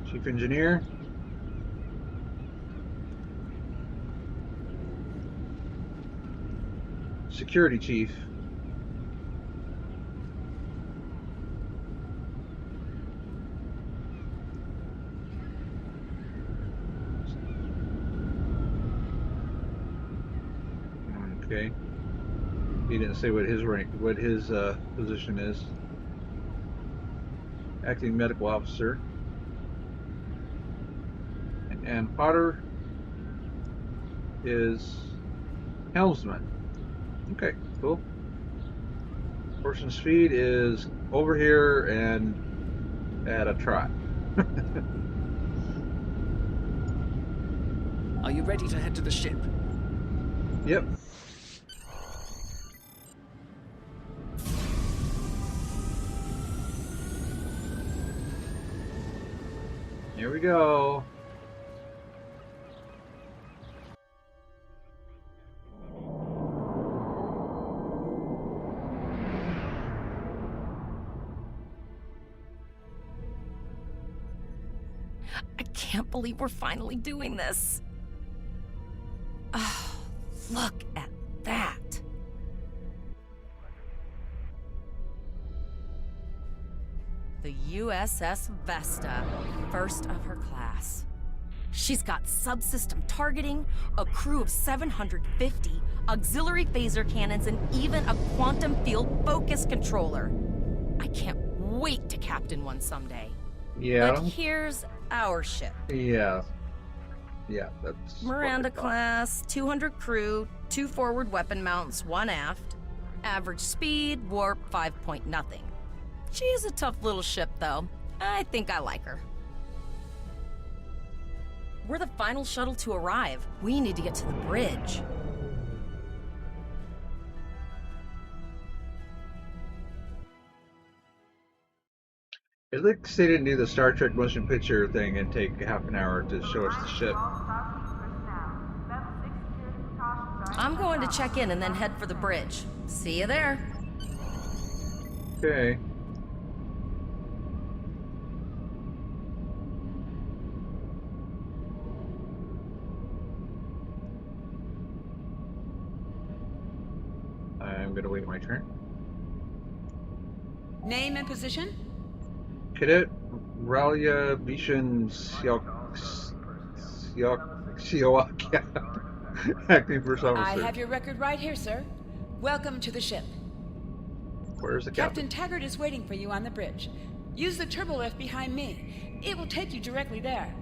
Speaker 1: Chief engineer. Security chief. Okay. He didn't say what his rank, what his position is. Acting medical officer. And Ann Potter is helmsman. Okay, cool. Portion speed is over here and at a trot.
Speaker 8: Are you ready to head to the ship?
Speaker 1: Yep. Here we go.
Speaker 5: I can't believe we're finally doing this. Oh, look at that. The USS Vesta, first of her class. She's got subsystem targeting, a crew of 750, auxiliary phaser cannons, and even a quantum field focus controller. I can't wait to captain one someday.
Speaker 1: Yeah.
Speaker 5: But here's our ship.
Speaker 1: Yeah. Yeah, that's
Speaker 5: Miranda class, 200 crew, 2 forward weapon mounts, 1 aft. Average speed, warp 5 point nothing. She is a tough little ship, though. I think I like her. We're the final shuttle to arrive. We need to get to the bridge.
Speaker 1: It looks they didn't do the Star Trek motion picture thing and take half an hour to show us the ship.
Speaker 5: I'm going to check in and then head for the bridge. See you there.
Speaker 1: Okay. I'm gonna wait my turn.
Speaker 10: Name and position?
Speaker 1: Cadet Ralia Bishan Siowak, acting first officer.
Speaker 10: I have your record right here, sir. Welcome to the ship.
Speaker 1: Where's the
Speaker 10: Captain Taggart is waiting for you on the bridge. Use the turbo lift behind me. It will take you directly there.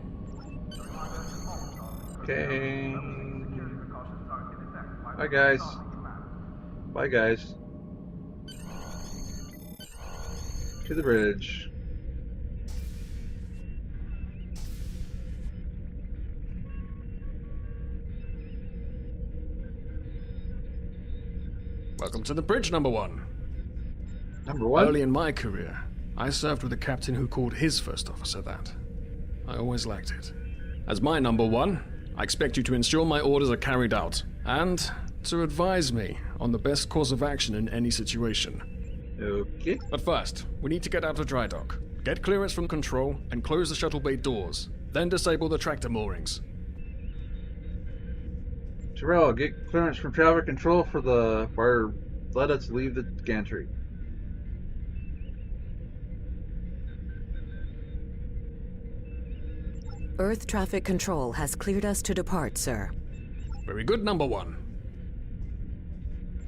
Speaker 1: Okay. Bye, guys. Bye, guys. To the bridge.
Speaker 9: Welcome to the bridge, number one.
Speaker 1: Number one?
Speaker 9: Early in my career, I served with a captain who called his first officer that. I always liked it. As my number one, I expect you to ensure my orders are carried out, and to advise me on the best course of action in any situation.
Speaker 1: Okay.
Speaker 9: But first, we need to get out of dry dock, get clearance from control, and close the shuttle bay doors. Then disable the tractor moorings.
Speaker 1: Terrell, get clearance from traffic control for the fire. Let us leave the gantry.
Speaker 7: Earth traffic control has cleared us to depart, sir.
Speaker 9: Very good, number one.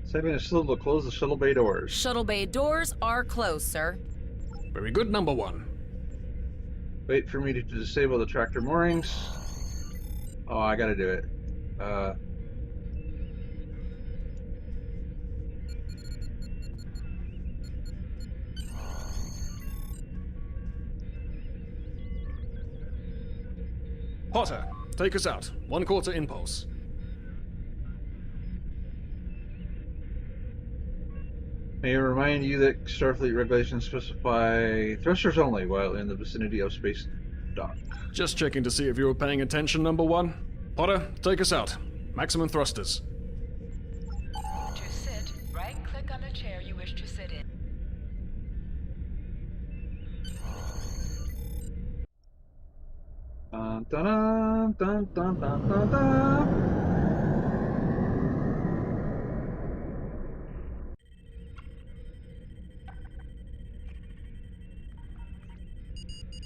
Speaker 1: Sending a shuttle to close the shuttle bay doors.
Speaker 5: Shuttle bay doors are closed, sir.
Speaker 9: Very good, number one.
Speaker 1: Wait for me to disable the tractor moorings. Oh, I gotta do it.
Speaker 9: Potter, take us out. 1/4 impulse.
Speaker 1: May I remind you that Starfleet regulations specify thrusters only while in the vicinity of space dock.
Speaker 9: Just checking to see if you were paying attention, number one. Potter, take us out. Maximum thrusters.
Speaker 4: To sit, right-click on the chair you wish to sit in.
Speaker 1: Dun, dun, dun, dun, dun, dun, dun.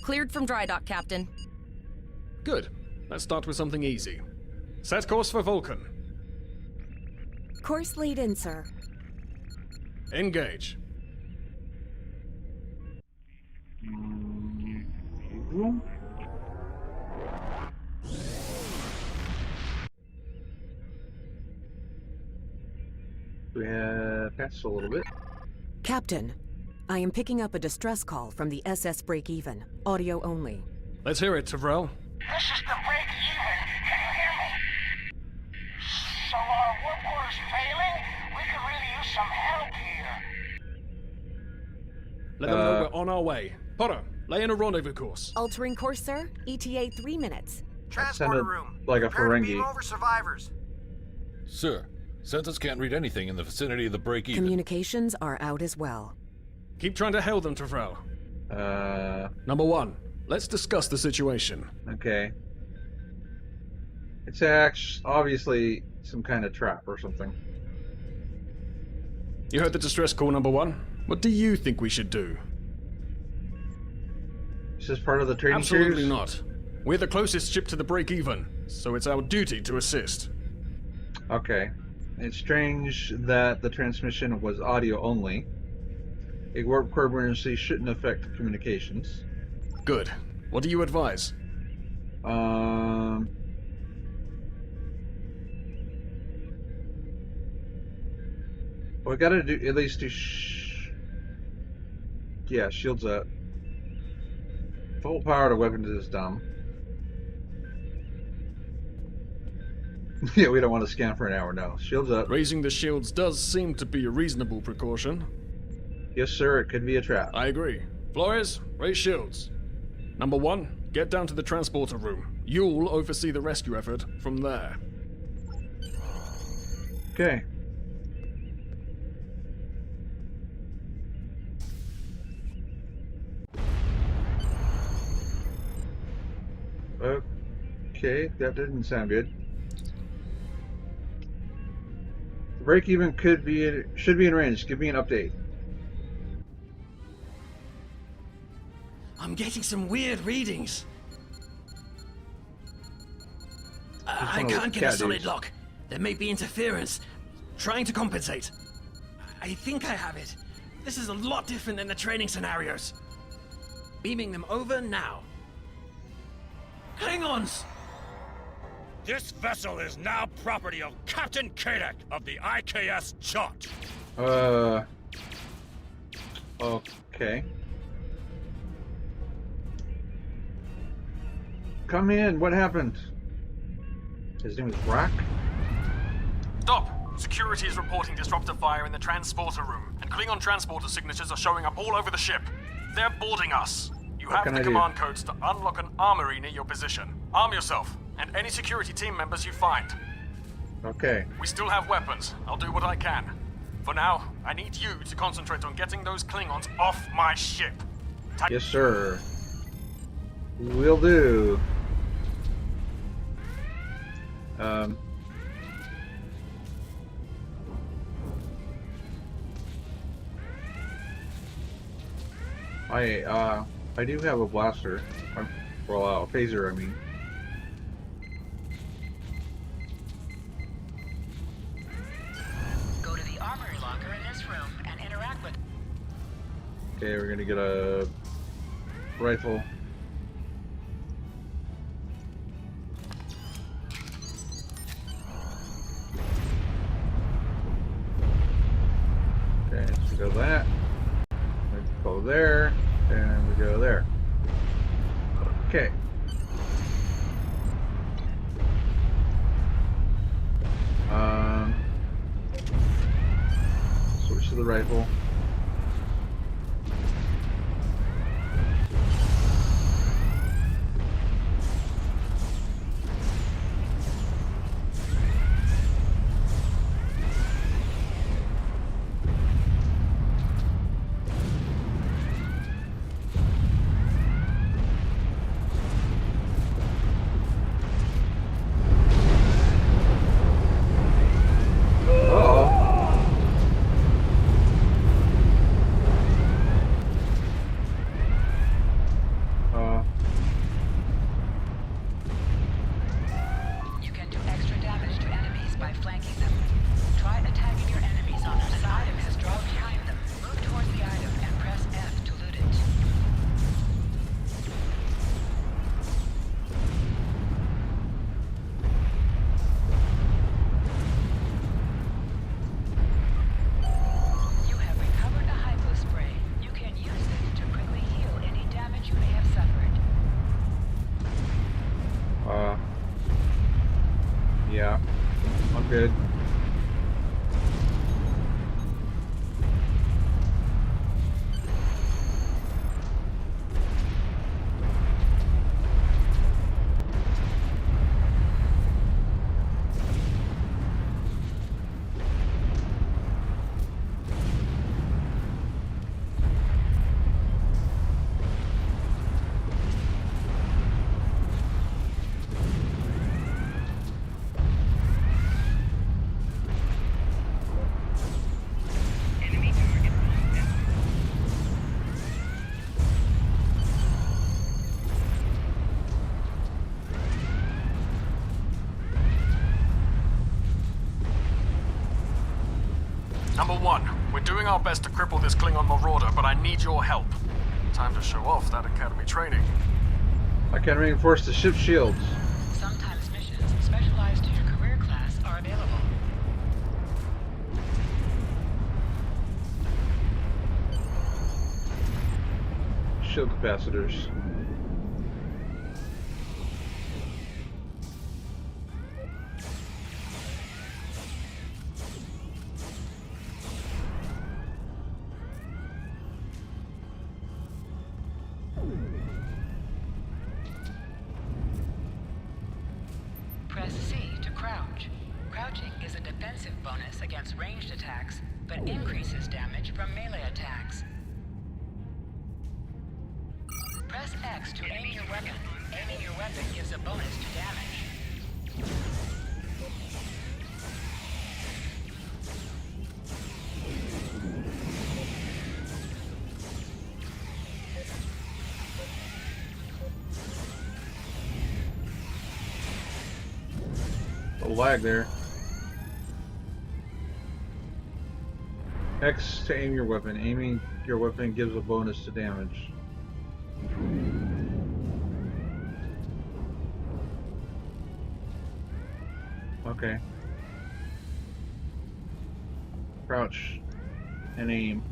Speaker 5: Cleared from dry dock, Captain.
Speaker 9: Good. Let's start with something easy. Set course for Vulcan.
Speaker 7: Course lead in, sir.
Speaker 9: Engage.
Speaker 1: We have passed a little bit.
Speaker 7: Captain, I am picking up a distress call from the SS Break-Even. Audio only.
Speaker 9: Let's hear it, Tavrel.
Speaker 11: This is the break-even. Can you hear me? So our warp core is failing? We could really use some help here.
Speaker 9: Let them know we're on our way. Potter, lay in a rendezvous course.
Speaker 7: Altering course, sir. ETA 3 minutes.
Speaker 8: Transporter
Speaker 1: sounded
Speaker 8: room.
Speaker 1: like a
Speaker 8: Prepare to beam
Speaker 1: Ferengi.
Speaker 8: over survivors.
Speaker 12: Sir, Census can't read anything in the vicinity of the break-even.
Speaker 7: Communications are out as well.
Speaker 9: Keep trying to hail them, Tavrel. Number one, let's discuss the situation.
Speaker 1: Okay. It's actually obviously some kind of trap or something.
Speaker 9: You heard the distress call, number one. What do you think we should do?
Speaker 1: Is this part of the training
Speaker 9: Absolutely
Speaker 1: series?
Speaker 9: not. We're the closest ship to the break-even, so it's our duty to assist.
Speaker 1: Okay. It's strange that the transmission was audio only. A warp core emergency shouldn't affect communications.
Speaker 9: Good. What do you advise?
Speaker 1: Well, we gotta do at least do. Yeah, shields up. Full power to weapons is dumb. Yeah, we don't want to scan for an hour. No, shields up.
Speaker 9: Raising the shields does seem to be a reasonable precaution.
Speaker 1: Yes, sir. It could be a trap.
Speaker 9: I agree. Flores, raise shields. Number 1, get down to the transporter room. You'll oversee the rescue effort from there.
Speaker 1: Okay. Okay, that didn't sound good. The break even should be in range. Give me an update.
Speaker 13: I'm getting some weird readings. I can't get a solid lock. There may be interference. Trying to compensate. I think I have it. This is a lot different than the training scenarios. Beaming them over now. Klingons!
Speaker 14: This vessel is now property of Captain Kadek of the IKS Chart.
Speaker 1: Okay. Come in. What happened? His name is Brock?
Speaker 15: Stop! Security is reporting disruptor fire in the transporter room, and Klingon transporter signatures are showing up all over the ship. They're boarding us. You have the command codes to unlock an armory near your position. Arm yourself, and any security team members you find.
Speaker 1: Okay.
Speaker 15: We still have weapons. I'll do what I can. For now, I need you to concentrate on getting those Klingons off my ship.
Speaker 1: Yes, sir. Will do. I do have a blaster. Well, a phaser, I mean.
Speaker 4: Go to the armory locker in this room and interact with.
Speaker 1: Okay, we're gonna get a rifle. Okay, so we go that. We go there, and we go there. Okay. Switch to the rifle. Yeah, I'm good.
Speaker 15: Number 1, we're doing our best to cripple this Klingon marauder, but I need your help. Time to show off that Academy training.
Speaker 1: I can reinforce the ship's shields.
Speaker 4: Sometimes missions specialized to your career class are available.
Speaker 1: shield capacitors.
Speaker 4: Press C to crouch. Crouching is a defensive bonus against ranged attacks, but increases damage from melee attacks. Press X to aim your weapon. Aiming your weapon gives a bonus to damage.
Speaker 1: A lag there. X to aim your weapon. Aiming your weapon gives a bonus to damage. Okay. Crouch and aim.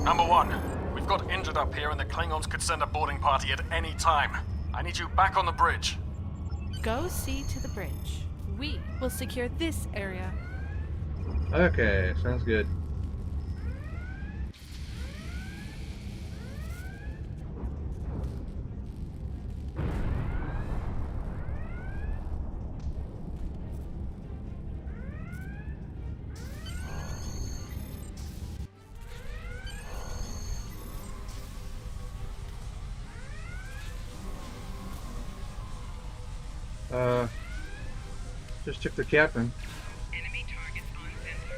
Speaker 15: Number 1, we've got injured up here and the Klingons could send a boarding party at any time. I need you back on the bridge.
Speaker 16: Go see to the bridge. We will secure this area.
Speaker 1: Okay, sounds good. Just took the captain.
Speaker 11: Enemy targets on center.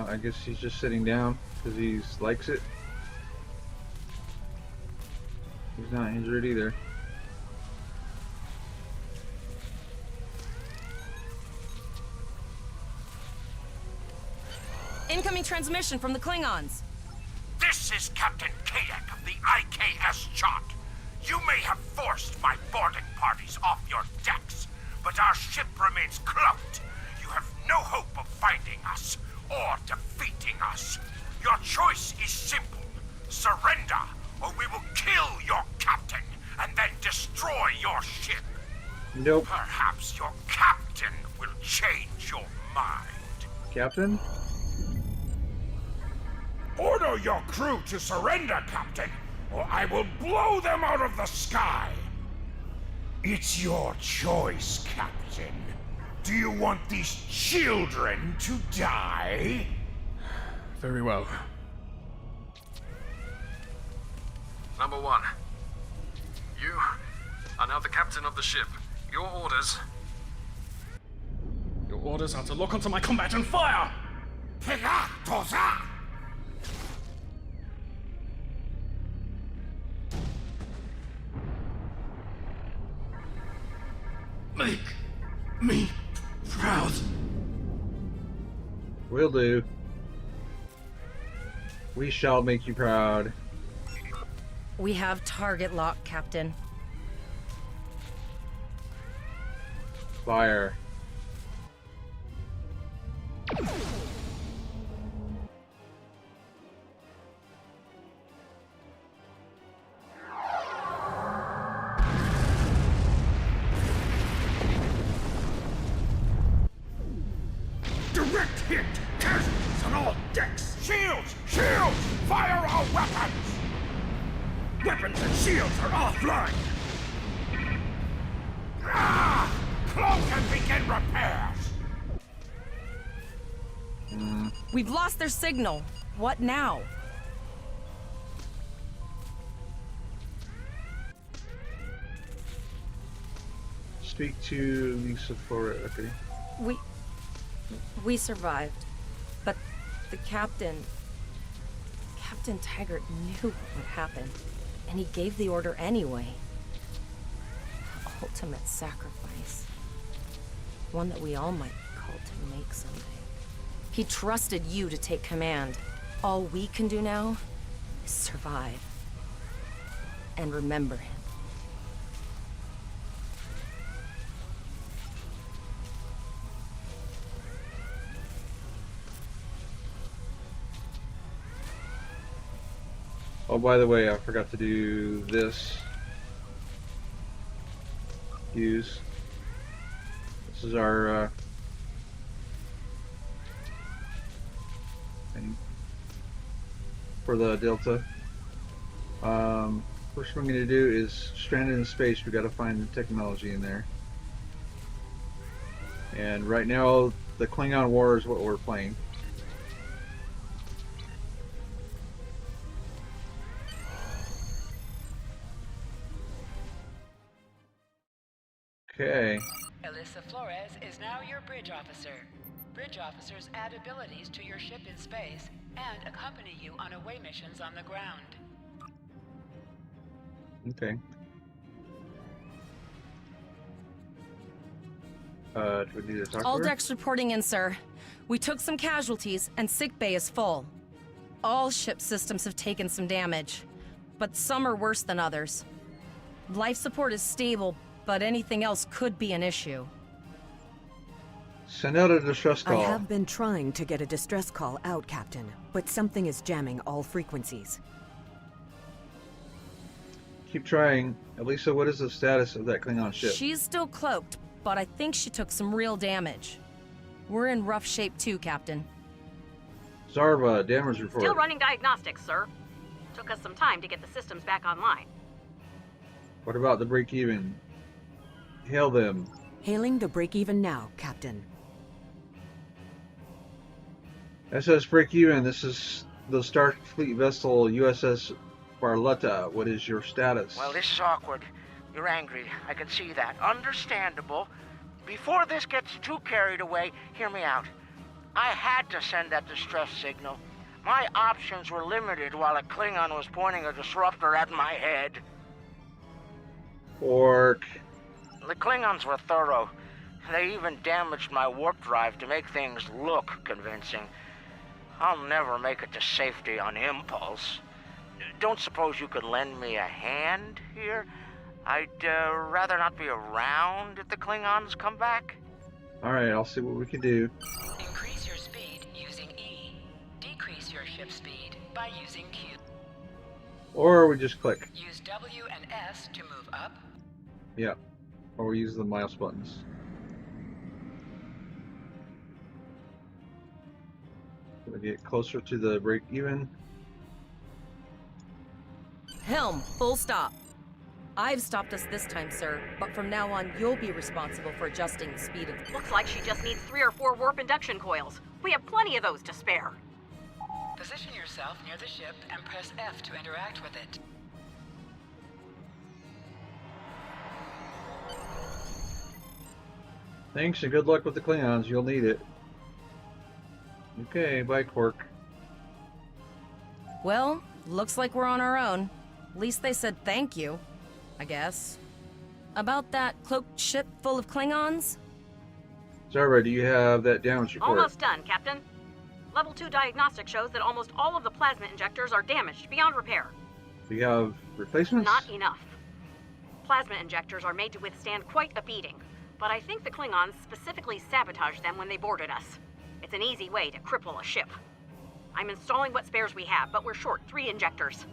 Speaker 1: I guess he's just sitting down because he likes it. He's not injured either.
Speaker 5: Incoming transmission from the Klingons.
Speaker 11: This is Captain Kadek of the IKS Chart. You may have forced my boarding parties off your decks, but our ship remains cloaked. You have no hope of finding us or defeating us. Your choice is simple. Surrender, or we will kill your captain and then destroy your ship.
Speaker 1: Nope.
Speaker 11: Perhaps your captain will change your mind.
Speaker 1: Captain?
Speaker 11: Order your crew to surrender, Captain, or I will blow them out of the sky. It's your choice, Captain. Do you want these children to die?
Speaker 9: Very well.
Speaker 15: Number 1, you are now the captain of the ship. Your orders...
Speaker 9: Your orders are to lock onto my combat and fire!
Speaker 11: Pega, Toza!
Speaker 13: Make me proud.
Speaker 1: Will do. We shall make you proud.
Speaker 5: We have target lock, Captain.
Speaker 1: Fire.
Speaker 11: Direct hit! Casualties on all decks! Shields! Shields! Fire all weapons! Weapons and shields are offline! Ah! Cloak and begin repairs!
Speaker 5: We've lost their signal. What now?
Speaker 1: Speak to Lisa for it. Okay.
Speaker 5: We survived, but the Captain Taggart knew what would happen, and he gave the order anyway. The ultimate sacrifice. One that we all might be called to make someday. He trusted you to take command. All we can do now is survive. And remember him.
Speaker 1: Oh, by the way, I forgot to do this. Use. This is our thing for the Delta. First thing I'm going to do is stranded in space. We got to find the technology in there. And right now, the Klingon War is what we're playing. Okay.
Speaker 4: Alyssa Flores is now your bridge officer. Bridge officers add abilities to your ship in space and accompany you on away missions on the ground.
Speaker 1: Okay. Do we need to talk
Speaker 5: All
Speaker 1: to her?
Speaker 5: decks reporting in, sir. We took some casualties, and sickbay is full. All ship systems have taken some damage, but some are worse than others. Life support is stable, but anything else could be an issue.
Speaker 1: Send out a distress call.
Speaker 7: I have been trying to get a distress call out, Captain, but something is jamming all frequencies.
Speaker 1: Keep trying. Elisa, what is the status of that Klingon ship?
Speaker 5: She's still cloaked, but I think she took some real damage. We're in rough shape too, Captain.
Speaker 1: Zarva, damage report.
Speaker 17: Still running diagnostics, sir. Took us some time to get the systems back online.
Speaker 1: What about the break-even? Hail them.
Speaker 7: Hailing the break-even now, Captain.
Speaker 1: SS break-even. This is the Starfleet vessel USS Barletta. What is your status?
Speaker 18: Well, this is awkward. You're angry. I can see that. Understandable. Before this gets too carried away, hear me out. I had to send that distress signal. My options were limited while a Klingon was pointing a disruptor at my head.
Speaker 1: Orc.
Speaker 18: The Klingons were thorough. They even damaged my warp drive to make things look convincing. I'll never make it to safety on impulse. Don't suppose you could lend me a hand here? I'd rather not be around if the Klingons come back.
Speaker 1: Alright, I'll see what we can do.
Speaker 4: Increase your speed using E. Decrease your ship speed by using Q.
Speaker 1: Or we just click.
Speaker 4: Use W and S to move up.
Speaker 1: Yeah. Or we use the mouse buttons. We get closer to the break even.
Speaker 5: Helm, full stop. I've stopped us this time, sir, but from now on, you'll be responsible for adjusting the speed of the...
Speaker 17: Looks like she just needs 3 or 4 warp induction coils. We have plenty of those to spare.
Speaker 4: Position yourself near the ship and press F to interact with it.
Speaker 1: Thanks and good luck with the Klingons. You'll need it. Okay, bye, Quark.
Speaker 5: Well, looks like we're on our own. At least they said thank you, I guess. About that cloaked ship full of Klingons?
Speaker 1: Zarva, do you have that damage report?
Speaker 17: Almost done, Captain. Level 2 diagnostic shows that almost all of the plasma injectors are damaged beyond repair.
Speaker 1: Do you have replacements?
Speaker 17: Not enough. Plasma injectors are made to withstand quite a beating. but I think the Klingons specifically sabotaged them when they boarded us. It's an easy way to cripple a ship. I'm installing what spares we have, but we're short 3 injectors.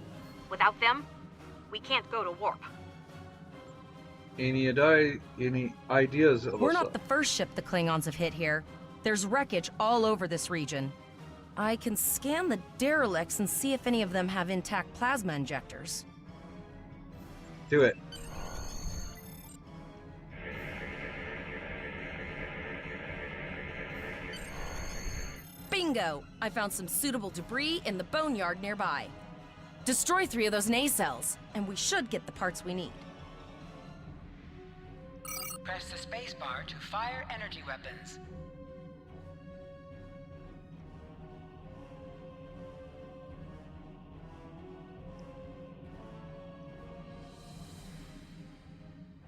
Speaker 17: Without them, we can't go to warp.
Speaker 1: Any ideas, Alyssa?
Speaker 5: We're not the first ship the Klingons have hit here. There's wreckage all over this region. I can scan the derelicts and see if any of them have intact plasma injectors.
Speaker 1: Do it.
Speaker 5: Bingo! I found some suitable debris in the boneyard nearby. Destroy 3 of those nacelles, and we should get the parts we need.
Speaker 4: Press the spacebar to fire energy weapons.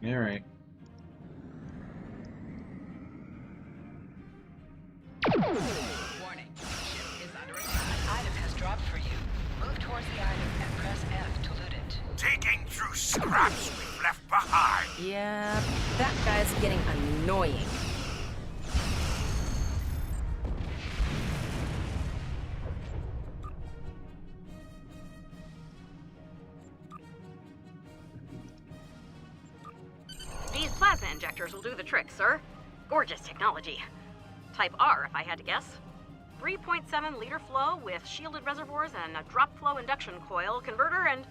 Speaker 1: All right.
Speaker 4: Warning. Ship is under attack. An item has dropped for you. Move towards the item and press F to loot it.
Speaker 11: Digging through scraps we've left behind.
Speaker 5: Yeah, that guy's getting annoying.
Speaker 17: These plasma injectors will do the trick, sir. Gorgeous technology. Type R, if I had to guess. 3.7 liter flow with shielded reservoirs and a drop flow induction coil converter and...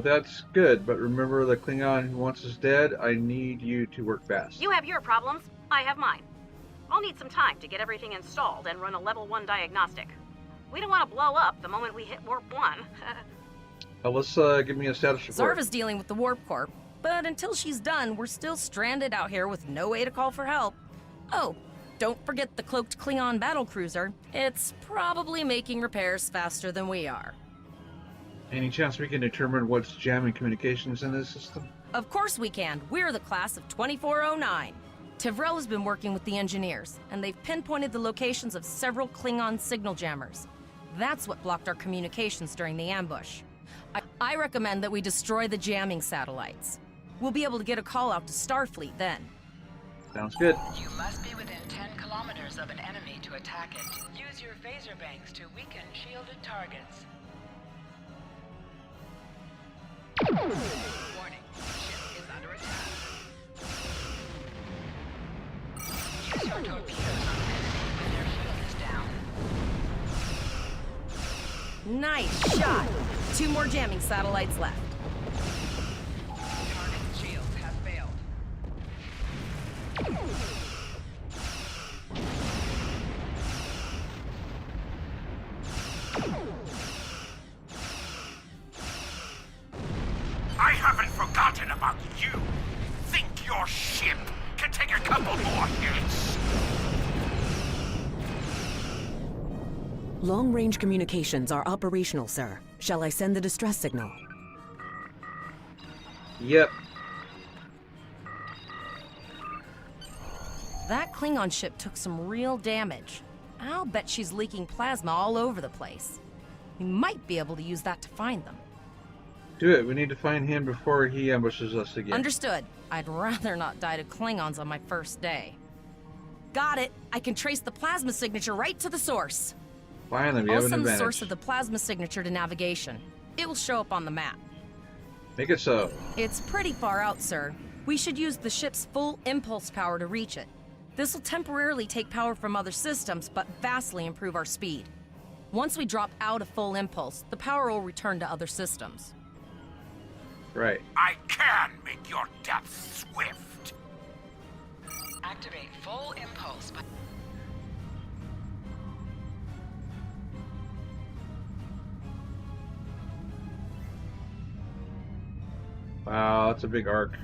Speaker 1: That's good, but remember the Klingon who wants us dead? I need you to work fast.
Speaker 17: You have your problems, I have mine. I'll need some time to get everything installed and run a level 1 diagnostic. We don't want to blow up the moment we hit warp 1.
Speaker 1: Alyssa, give me a status report.
Speaker 5: Zarva's dealing with the Warp Corp, but until she's done, we're still stranded out here with no way to call for help. Oh, don't forget the cloaked Klingon battlecruiser. It's probably making repairs faster than we are.
Speaker 1: Any chance we can determine what's jamming communications in this system?
Speaker 5: Of course we can. We're the class of 2409. Tivrel has been working with the engineers, and they've pinpointed the locations of several Klingon signal jammers. That's what blocked our communications during the ambush. I recommend that we destroy the jamming satellites. We'll be able to get a call out to Starfleet then.
Speaker 1: Sounds good.
Speaker 4: You must be within 10 kilometers of an enemy to attack it. Use your phaser banks to weaken shielded targets. Warning. Ship is under attack. Use your torpedoes on the enemy when their shield is down.
Speaker 5: Nice shot! 2 more jamming satellites left.
Speaker 4: Target's shields have failed.
Speaker 11: I haven't forgotten about you. Think your ship can take a couple more hits?
Speaker 7: Long-range communications are operational, sir. Shall I send the distress signal?
Speaker 1: Yep.
Speaker 5: That Klingon ship took some real damage. I'll bet she's leaking plasma all over the place. We might be able to use that to find them.
Speaker 1: Do it. We need to find him before he ambushes us again.
Speaker 5: Understood. I'd rather not die to Klingons on my first day. Got it. I can trace the plasma signature right to the source.
Speaker 1: Finally, we
Speaker 5: I'll
Speaker 1: have an
Speaker 5: send the
Speaker 1: advantage.
Speaker 5: source of the plasma signature to navigation. It will show up on the map.
Speaker 1: Make it so.
Speaker 5: It's pretty far out, sir. We should use the ship's full impulse power to reach it. This will temporarily take power from other systems, but vastly improve our speed. Once we drop out of full impulse, the power will return to other systems.
Speaker 1: Right.
Speaker 11: I can make your death swift.
Speaker 4: Activate full impulse.
Speaker 1: Wow, that's a big arc.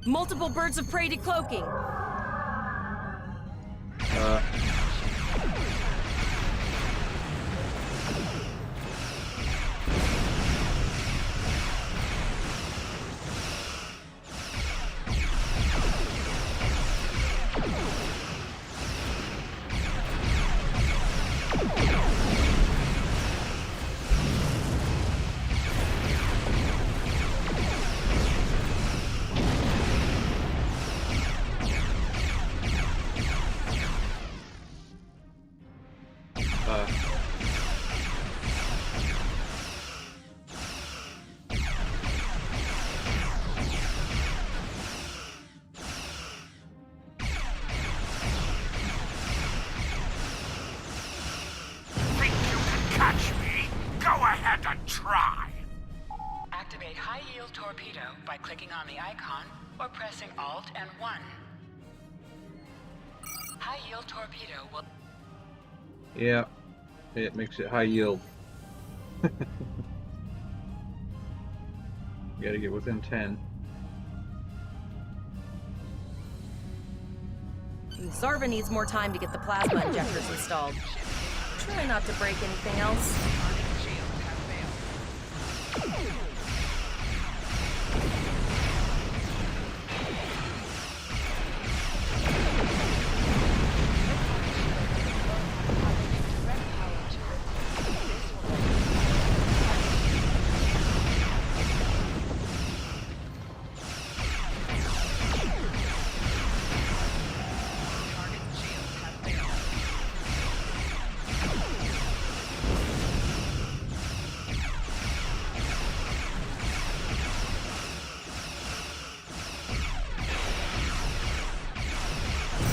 Speaker 5: Multiple birds of prey decloaking.
Speaker 4: STO by clicking on the icon or pressing Alt and 1. High yield torpedo will...
Speaker 1: Yeah, it makes it high yield. You gotta get within 10.
Speaker 5: Zarva needs more time to get the plasma injectors installed. Try not to break anything else.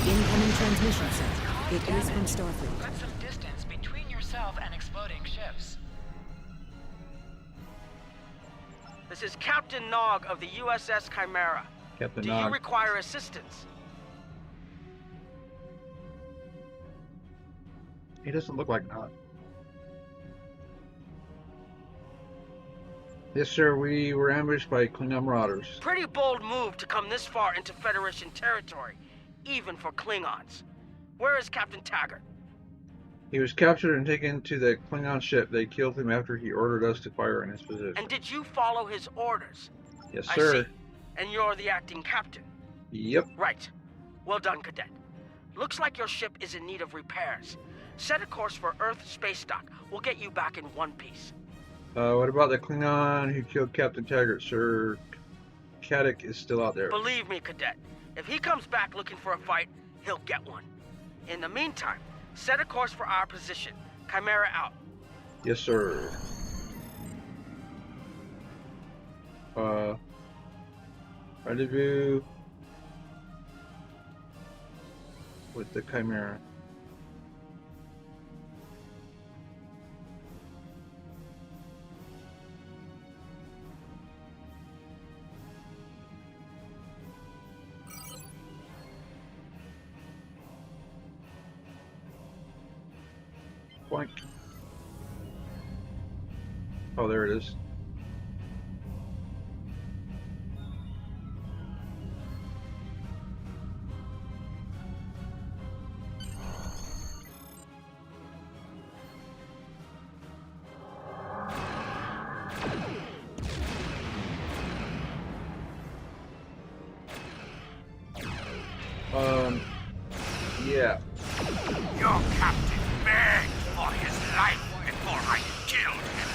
Speaker 7: Incoming transmission set. It is from Starfleet.
Speaker 4: Put some distance between yourself and exploding ships.
Speaker 18: This is Captain Nog of the USS Chimera.
Speaker 1: Captain
Speaker 18: Do
Speaker 1: Nog.
Speaker 18: you require assistance?
Speaker 1: He doesn't look like Nog. Yes, sir. We were ambushed by Klingon marauders.
Speaker 18: Pretty bold move to come this far into Federation territory, even for Klingons. Where is Captain Taggart?
Speaker 1: He was captured and taken to the Klingon ship. They killed him after he ordered us to fire in his position.
Speaker 18: And did you follow his orders?
Speaker 1: Yes,
Speaker 18: I
Speaker 1: sir.
Speaker 18: see. And you're the acting captain?
Speaker 1: Yep.
Speaker 18: Right. Well done, Cadet. Looks like your ship is in need of repairs. Set a course for Earth space dock. We'll get you back in one piece.
Speaker 1: What about the Klingon who killed Captain Taggart, sir? Caddick is still out there.
Speaker 18: Believe me, Cadet. If he comes back looking for a fight, he'll get one. In the meantime, set a course for our position. Chimera out.
Speaker 1: Yes, sir. Rendezvous with the Chimera. Boink. Oh, there it is. Yeah.
Speaker 11: Your captain begged for his life before I killed him.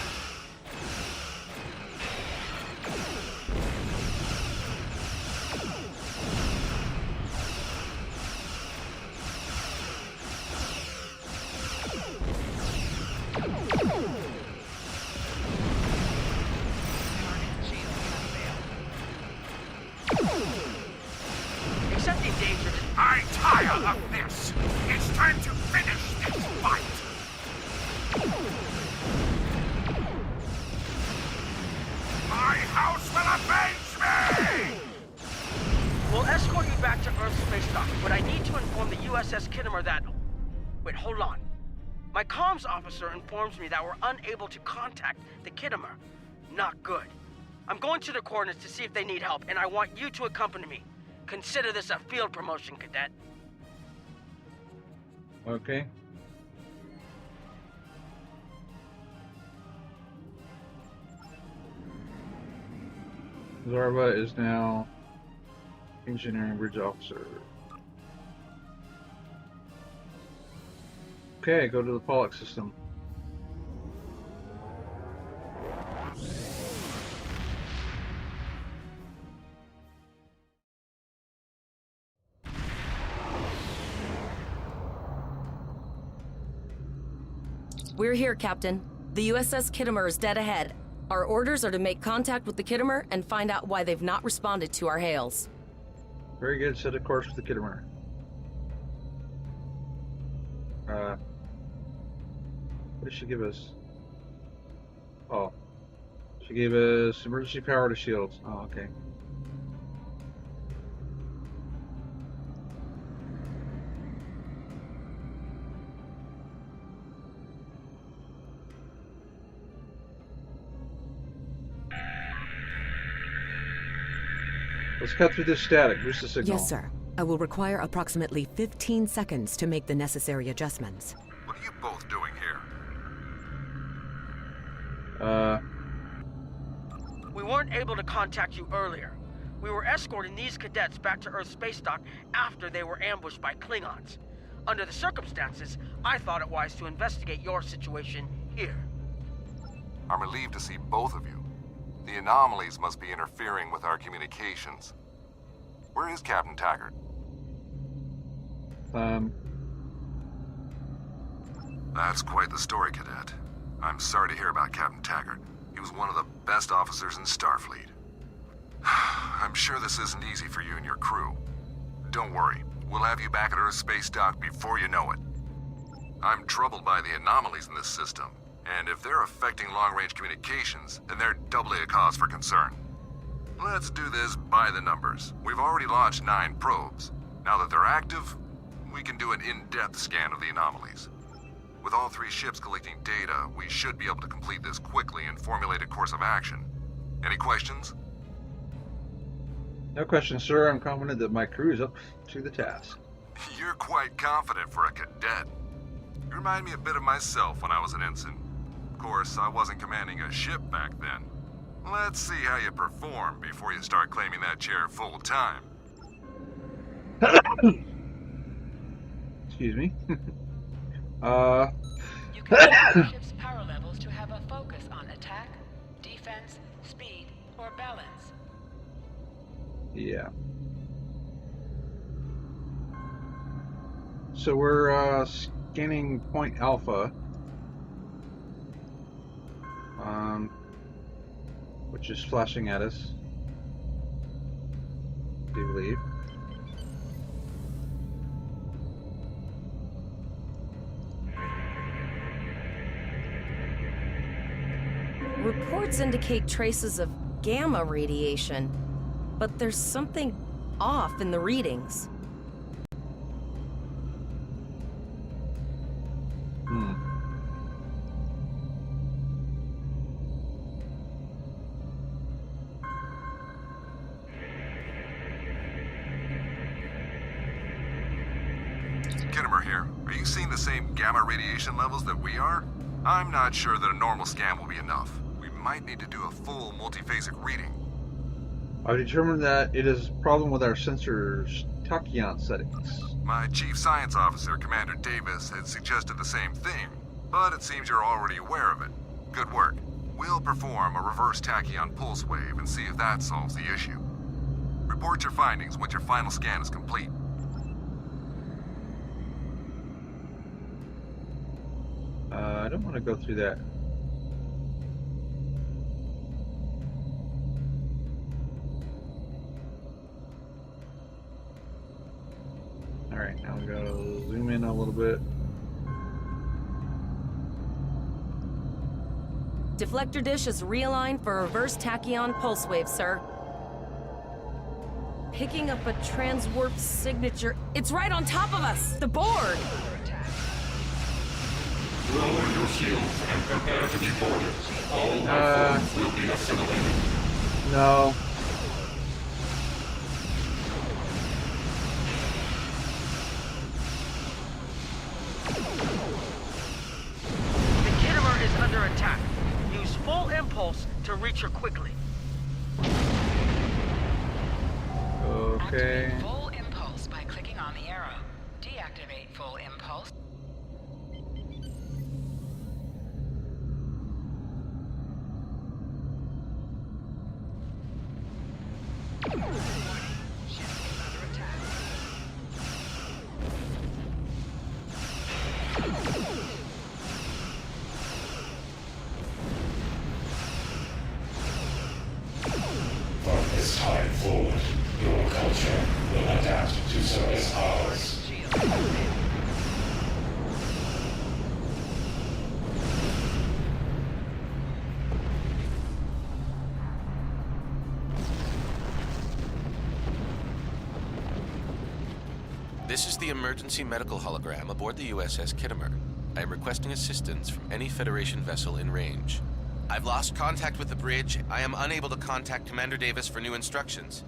Speaker 18: Accepting danger.
Speaker 11: I tire of this. It's time to finish this fight. My house will avenge me!
Speaker 18: We'll escort you back to Earth space dock, but I need to inform the USS Kittimer that... Wait, hold on. My comms officer informs me that we're unable to contact the Kittimer. Not good. I'm going to the coordinates to see if they need help, and I want you to accompany me. Consider this a field promotion, Cadet.
Speaker 1: Okay. Zarva is now engineering bridge officer. Okay, go to the Pollock system.
Speaker 5: We're here, Captain. The USS Kittimer is dead ahead. Our orders are to make contact with the Kittimer and find out why they've not responded to our hails.
Speaker 1: Very good. Set a course for the Kittimer. What did she give us? Oh, she She gave us emergency power to shields. Oh, okay. Let's cut through this static. Boost the signal.
Speaker 7: Yes, sir. I will require approximately 15 seconds to make the necessary adjustments.
Speaker 19: What are you both doing here?
Speaker 18: We weren't able to contact you earlier. We were escorting these cadets back to Earth space dock after they were ambushed by Klingons. Under the circumstances, I thought it wise to investigate your situation here.
Speaker 19: I'm relieved to see both of you. The anomalies must be interfering with our communications. Where is Captain Taggart? That's quite the story, Cadet. I'm sorry to hear about Captain Taggart. He was one of the best officers in Starfleet. I'm sure this isn't easy for you and your crew. Don't worry, we'll have you back at Earth space dock before you know it. I'm troubled by the anomalies in this system, and if they're affecting long-range communications, then they're doubly a cause for concern. Let's do this by the numbers. We've already launched 9 probes. Now that they're active, we can do an in-depth scan of the anomalies. With all 3 ships collecting data, we should be able to complete this quickly and formulate a course of action. Any questions?
Speaker 1: No questions, sir. I'm confident that my crew is up to the task.
Speaker 19: You're quite confident for a cadet. You remind me a bit of myself when I was an ensign. Of course, I wasn't commanding a ship back then. Let's see how you perform before you start claiming that chair full time.
Speaker 1: Excuse me.
Speaker 4: You can set the ship's power levels to have a focus on attack, defense, speed, or balance.
Speaker 1: Yeah. So we're scanning Point Alpha, which is flashing at us, I believe.
Speaker 5: Reports indicate traces of gamma radiation, but there's something off in the readings.
Speaker 19: Kittimer here. Are you seeing the same gamma radiation levels that we are? I'm not sure that a normal scan will be enough. We might need to do a full multiphasic reading.
Speaker 1: I've determined that it is a problem with our sensor's tachyon settings.
Speaker 19: My chief science officer, Commander Davis, had suggested the same thing, but it seems you're already aware of it. Good work. We'll perform a reverse tachyon pulse wave and see if that solves the issue. Report your findings once your final scan is complete.
Speaker 1: I don't want to go through that. Alright, now we gotta zoom in a little bit.
Speaker 5: Deflector dish is realigned for a reverse tachyon pulse wave, sir. Picking up a transwarp signature. It's right on top of us! The board!
Speaker 20: Lower your shields and prepare to be boarded. All life will be assimilated.
Speaker 1: No.
Speaker 18: The Kittimer is under attack. Use full impulse to reach her quickly.
Speaker 1: Okay.
Speaker 4: Activate full impulse by clicking on the arrow. Deactivate full impulse.
Speaker 20: From this time forward, your culture will adapt to service ours.
Speaker 21: This is the emergency medical hologram aboard the USS Kittimer. I am requesting assistance from any Federation vessel in range. I've lost contact with the bridge. I am unable to contact Commander Davis for new instructions.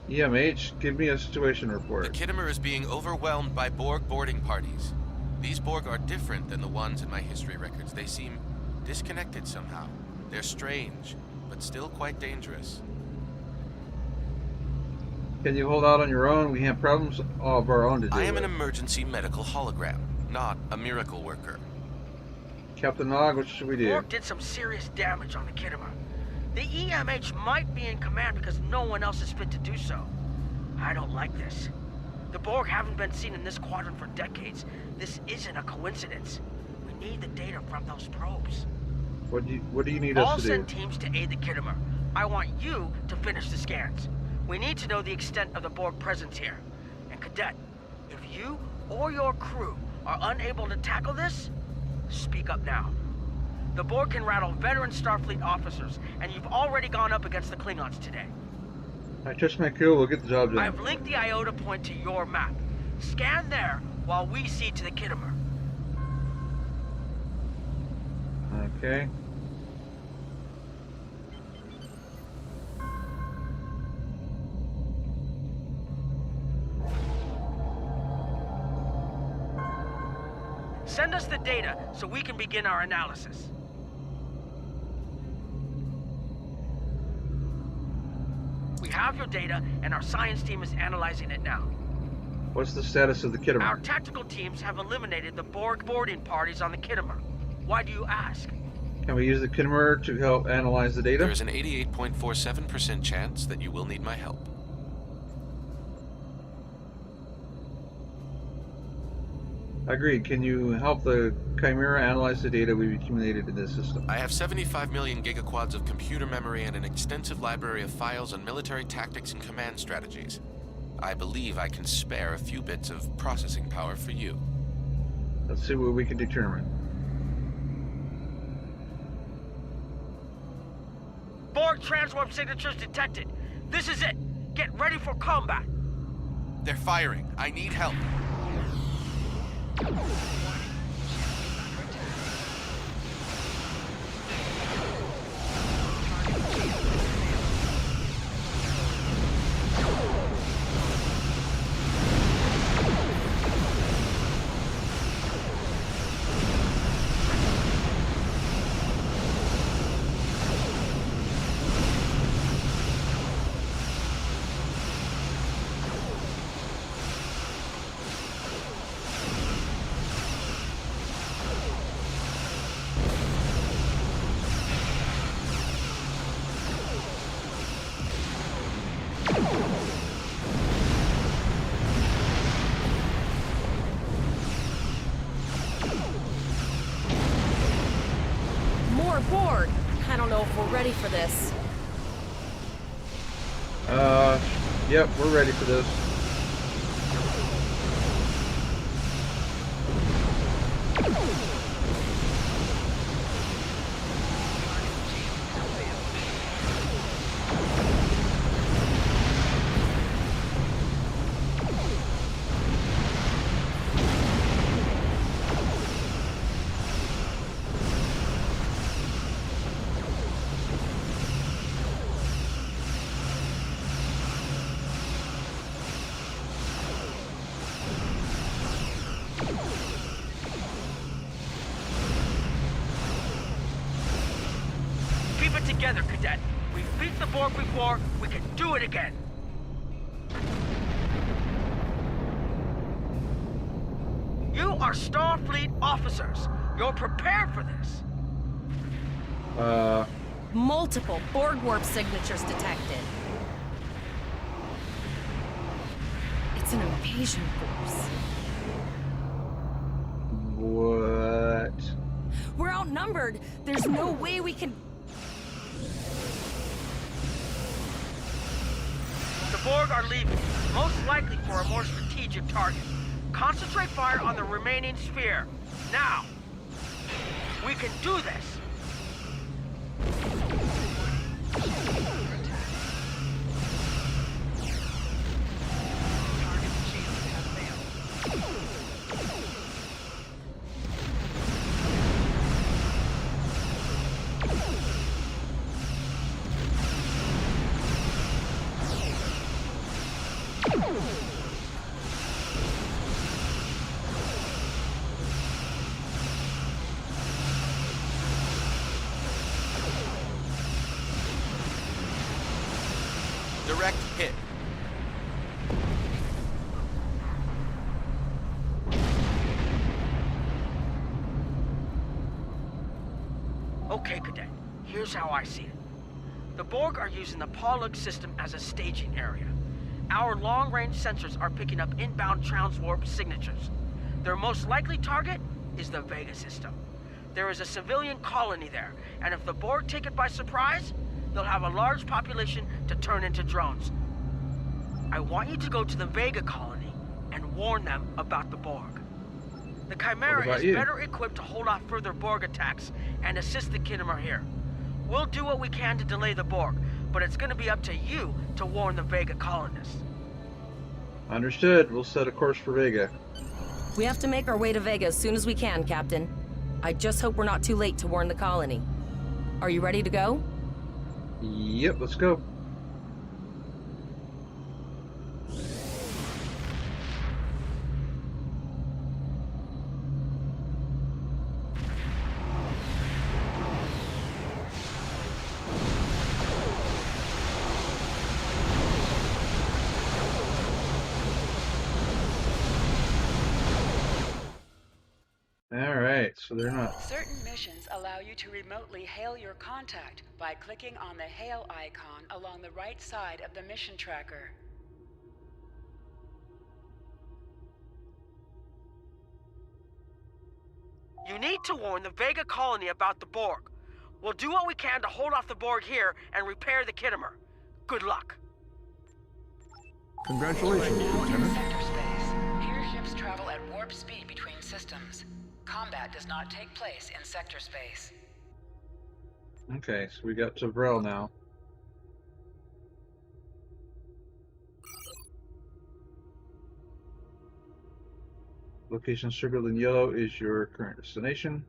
Speaker 1: EMH, give me a situation report.
Speaker 21: The Kittimer is being overwhelmed by Borg boarding parties. These Borg are different than the ones in my history records. They seem disconnected somehow. They're strange, but still quite dangerous.
Speaker 1: Can you hold out on your own? We have problems of our own to deal with.
Speaker 21: I am an emergency medical hologram, not a miracle worker.
Speaker 1: Captain Nog, what should we do?
Speaker 8: Borg did some serious damage on the Kittimer. The EMH might be in command because no one else is fit to do so. I don't like this. The Borg haven't been seen in this quadrant for decades. This isn't a coincidence. We need the data from those probes.
Speaker 1: What do you need us
Speaker 8: I'll
Speaker 1: to do?
Speaker 8: send teams to aid the Kittimer. I want you to finish the scans. We need to know the extent of the Borg presence here. And Cadet, if you or your crew are unable to tackle this, speak up now. The Borg can rattle veteran Starfleet officers, and you've already gone up against the Klingons today.
Speaker 1: I trust my crew, we'll get the job done.
Speaker 8: I've linked the iota point to your map. Scan there while we see to the Kittimer.
Speaker 1: Okay.
Speaker 8: Send us the data so we can begin our analysis. We have your data, and our science team is analyzing it now.
Speaker 1: What's the status of the Kittimer?
Speaker 8: Our tactical teams have eliminated the Borg boarding parties on the Kittimer. Why do you ask?
Speaker 1: Can we use the Kittimer to help analyze the data?
Speaker 21: There is an 88.47% chance that you will need my help.
Speaker 1: Agreed. Can you help the Chimera analyze the data we've accumulated in this system?
Speaker 21: I have 75 million gigaquads of computer memory and an extensive library of files on military tactics and command strategies. I believe I can spare a few bits of processing power for you.
Speaker 1: Let's see what we can determine.
Speaker 8: Borg transwarp signatures detected. This is it. Get ready for combat.
Speaker 21: They're firing. I need help.
Speaker 5: Borg. I don't know if we're ready for this.
Speaker 1: Yep, we're ready for this.
Speaker 8: Together, Cadet. We beat the Borg before, we can do it again. You are Starfleet officers. You're prepared for this.
Speaker 5: Multiple Borg warp signatures detected. It's an invasion force.
Speaker 1: What?
Speaker 5: We're outnumbered. There's no way we can...
Speaker 8: The Borg are leaving, most likely for a more strategic target. Concentrate fire on the remaining sphere. Now! We can do this!
Speaker 21: Direct hit.
Speaker 2: Okay, Cadet. Here's how I see it. The Borg are using the Pollock system as a staging area. Our long-range sensors are picking up inbound transwarp signatures. Their most likely target is the Vega system. There is a civilian colony there, and if the Borg take it by surprise, they'll have a large population to turn into drones. I want you to go to the Vega colony and warn them about the Borg. The Chimera is better equipped to hold off further Borg attacks and assist the Khitomer here. We'll do what we can to delay the Borg, but it's going to be up to you to warn the Vega colonists.
Speaker 1: Understood. We'll set a course for Vega.
Speaker 5: We have to make our way to Vega as soon as we can, Captain. I just hope we're not too late to warn the colony. Are you ready to go?
Speaker 1: Yep, let's go. Alright, so they're not...
Speaker 4: Certain missions allow you to remotely hail your contact by clicking on the hail icon along the right side of the mission tracker.
Speaker 2: You need to warn the Vega colony about the Borg. We'll do what we can to hold off the Borg here and repair the Khitomer. Good luck.
Speaker 22: Congratulations, Lieutenant.
Speaker 4: Sector space. Here ships travel at warp speed between systems. Combat does not take place in sector space.
Speaker 1: Okay, so we got Tavrel now. Location circled in yellow is your current destination.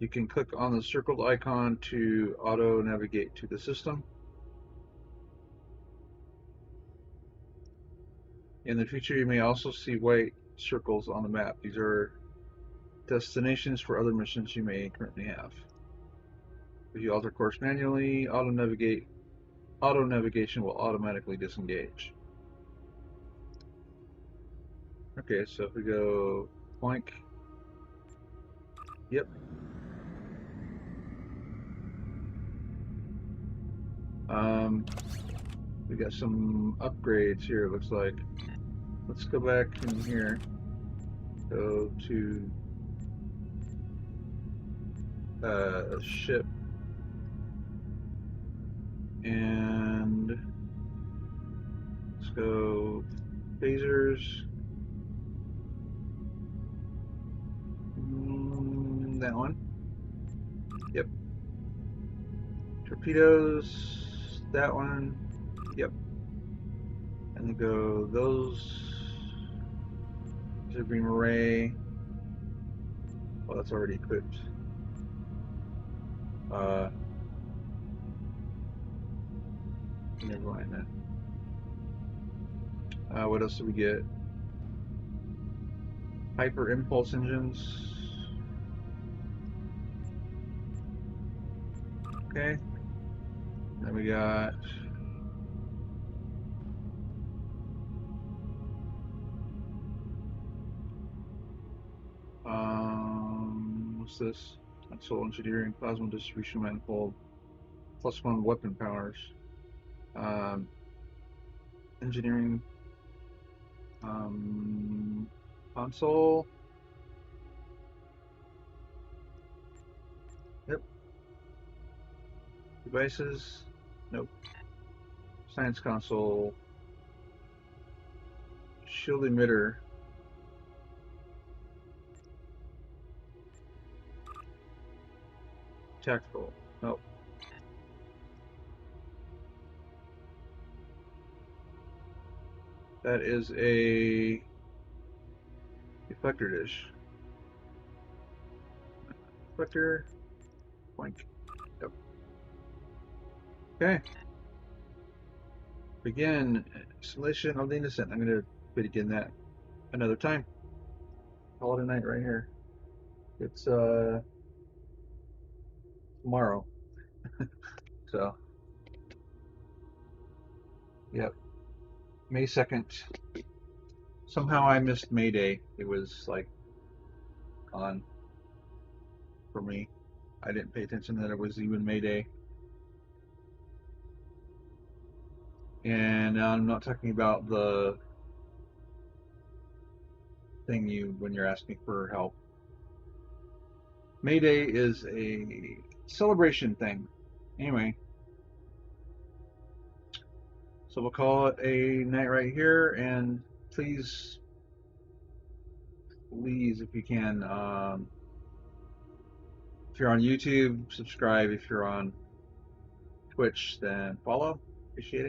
Speaker 1: You can click on the circled icon to auto-navigate to the system. In the future, you may also see white circles on the map. These are destinations for other missions you may currently have. If you alter course manually, auto-navigation will automatically disengage. Okay, so if we go blank, yep. We got some upgrades here, it looks like. Let's go back in here. Go to ship. And let's go phasers. That one. Yep. Torpedoes. That one. Yep. And then go those. Beam array. Well, that's already equipped. Never mind that. What else do we get? Hyper impulse engines. Okay. Then we got what's this? Console engineering, plasma distribution manifold, +1 weapon powers. Engineering console. Yep. Devices. Nope. Science console. Shield emitter. Tactical. Nope. That is a deflector dish. Deflector. Blank. Yep. Okay. Begin installation of the innocent. I'm going to begin that another time. Call it a night right here. It's tomorrow. So, yep. May 2nd. Somehow I missed May Day. It was like on for me. I didn't pay attention that it was even May Day. And I'm not talking about the thing when you're asking for help. May Day is a celebration thing. Anyway, so we'll call it a night right here, and please, if you can, if you're on YouTube, subscribe. If you're on Twitch, then follow. Appreciate it.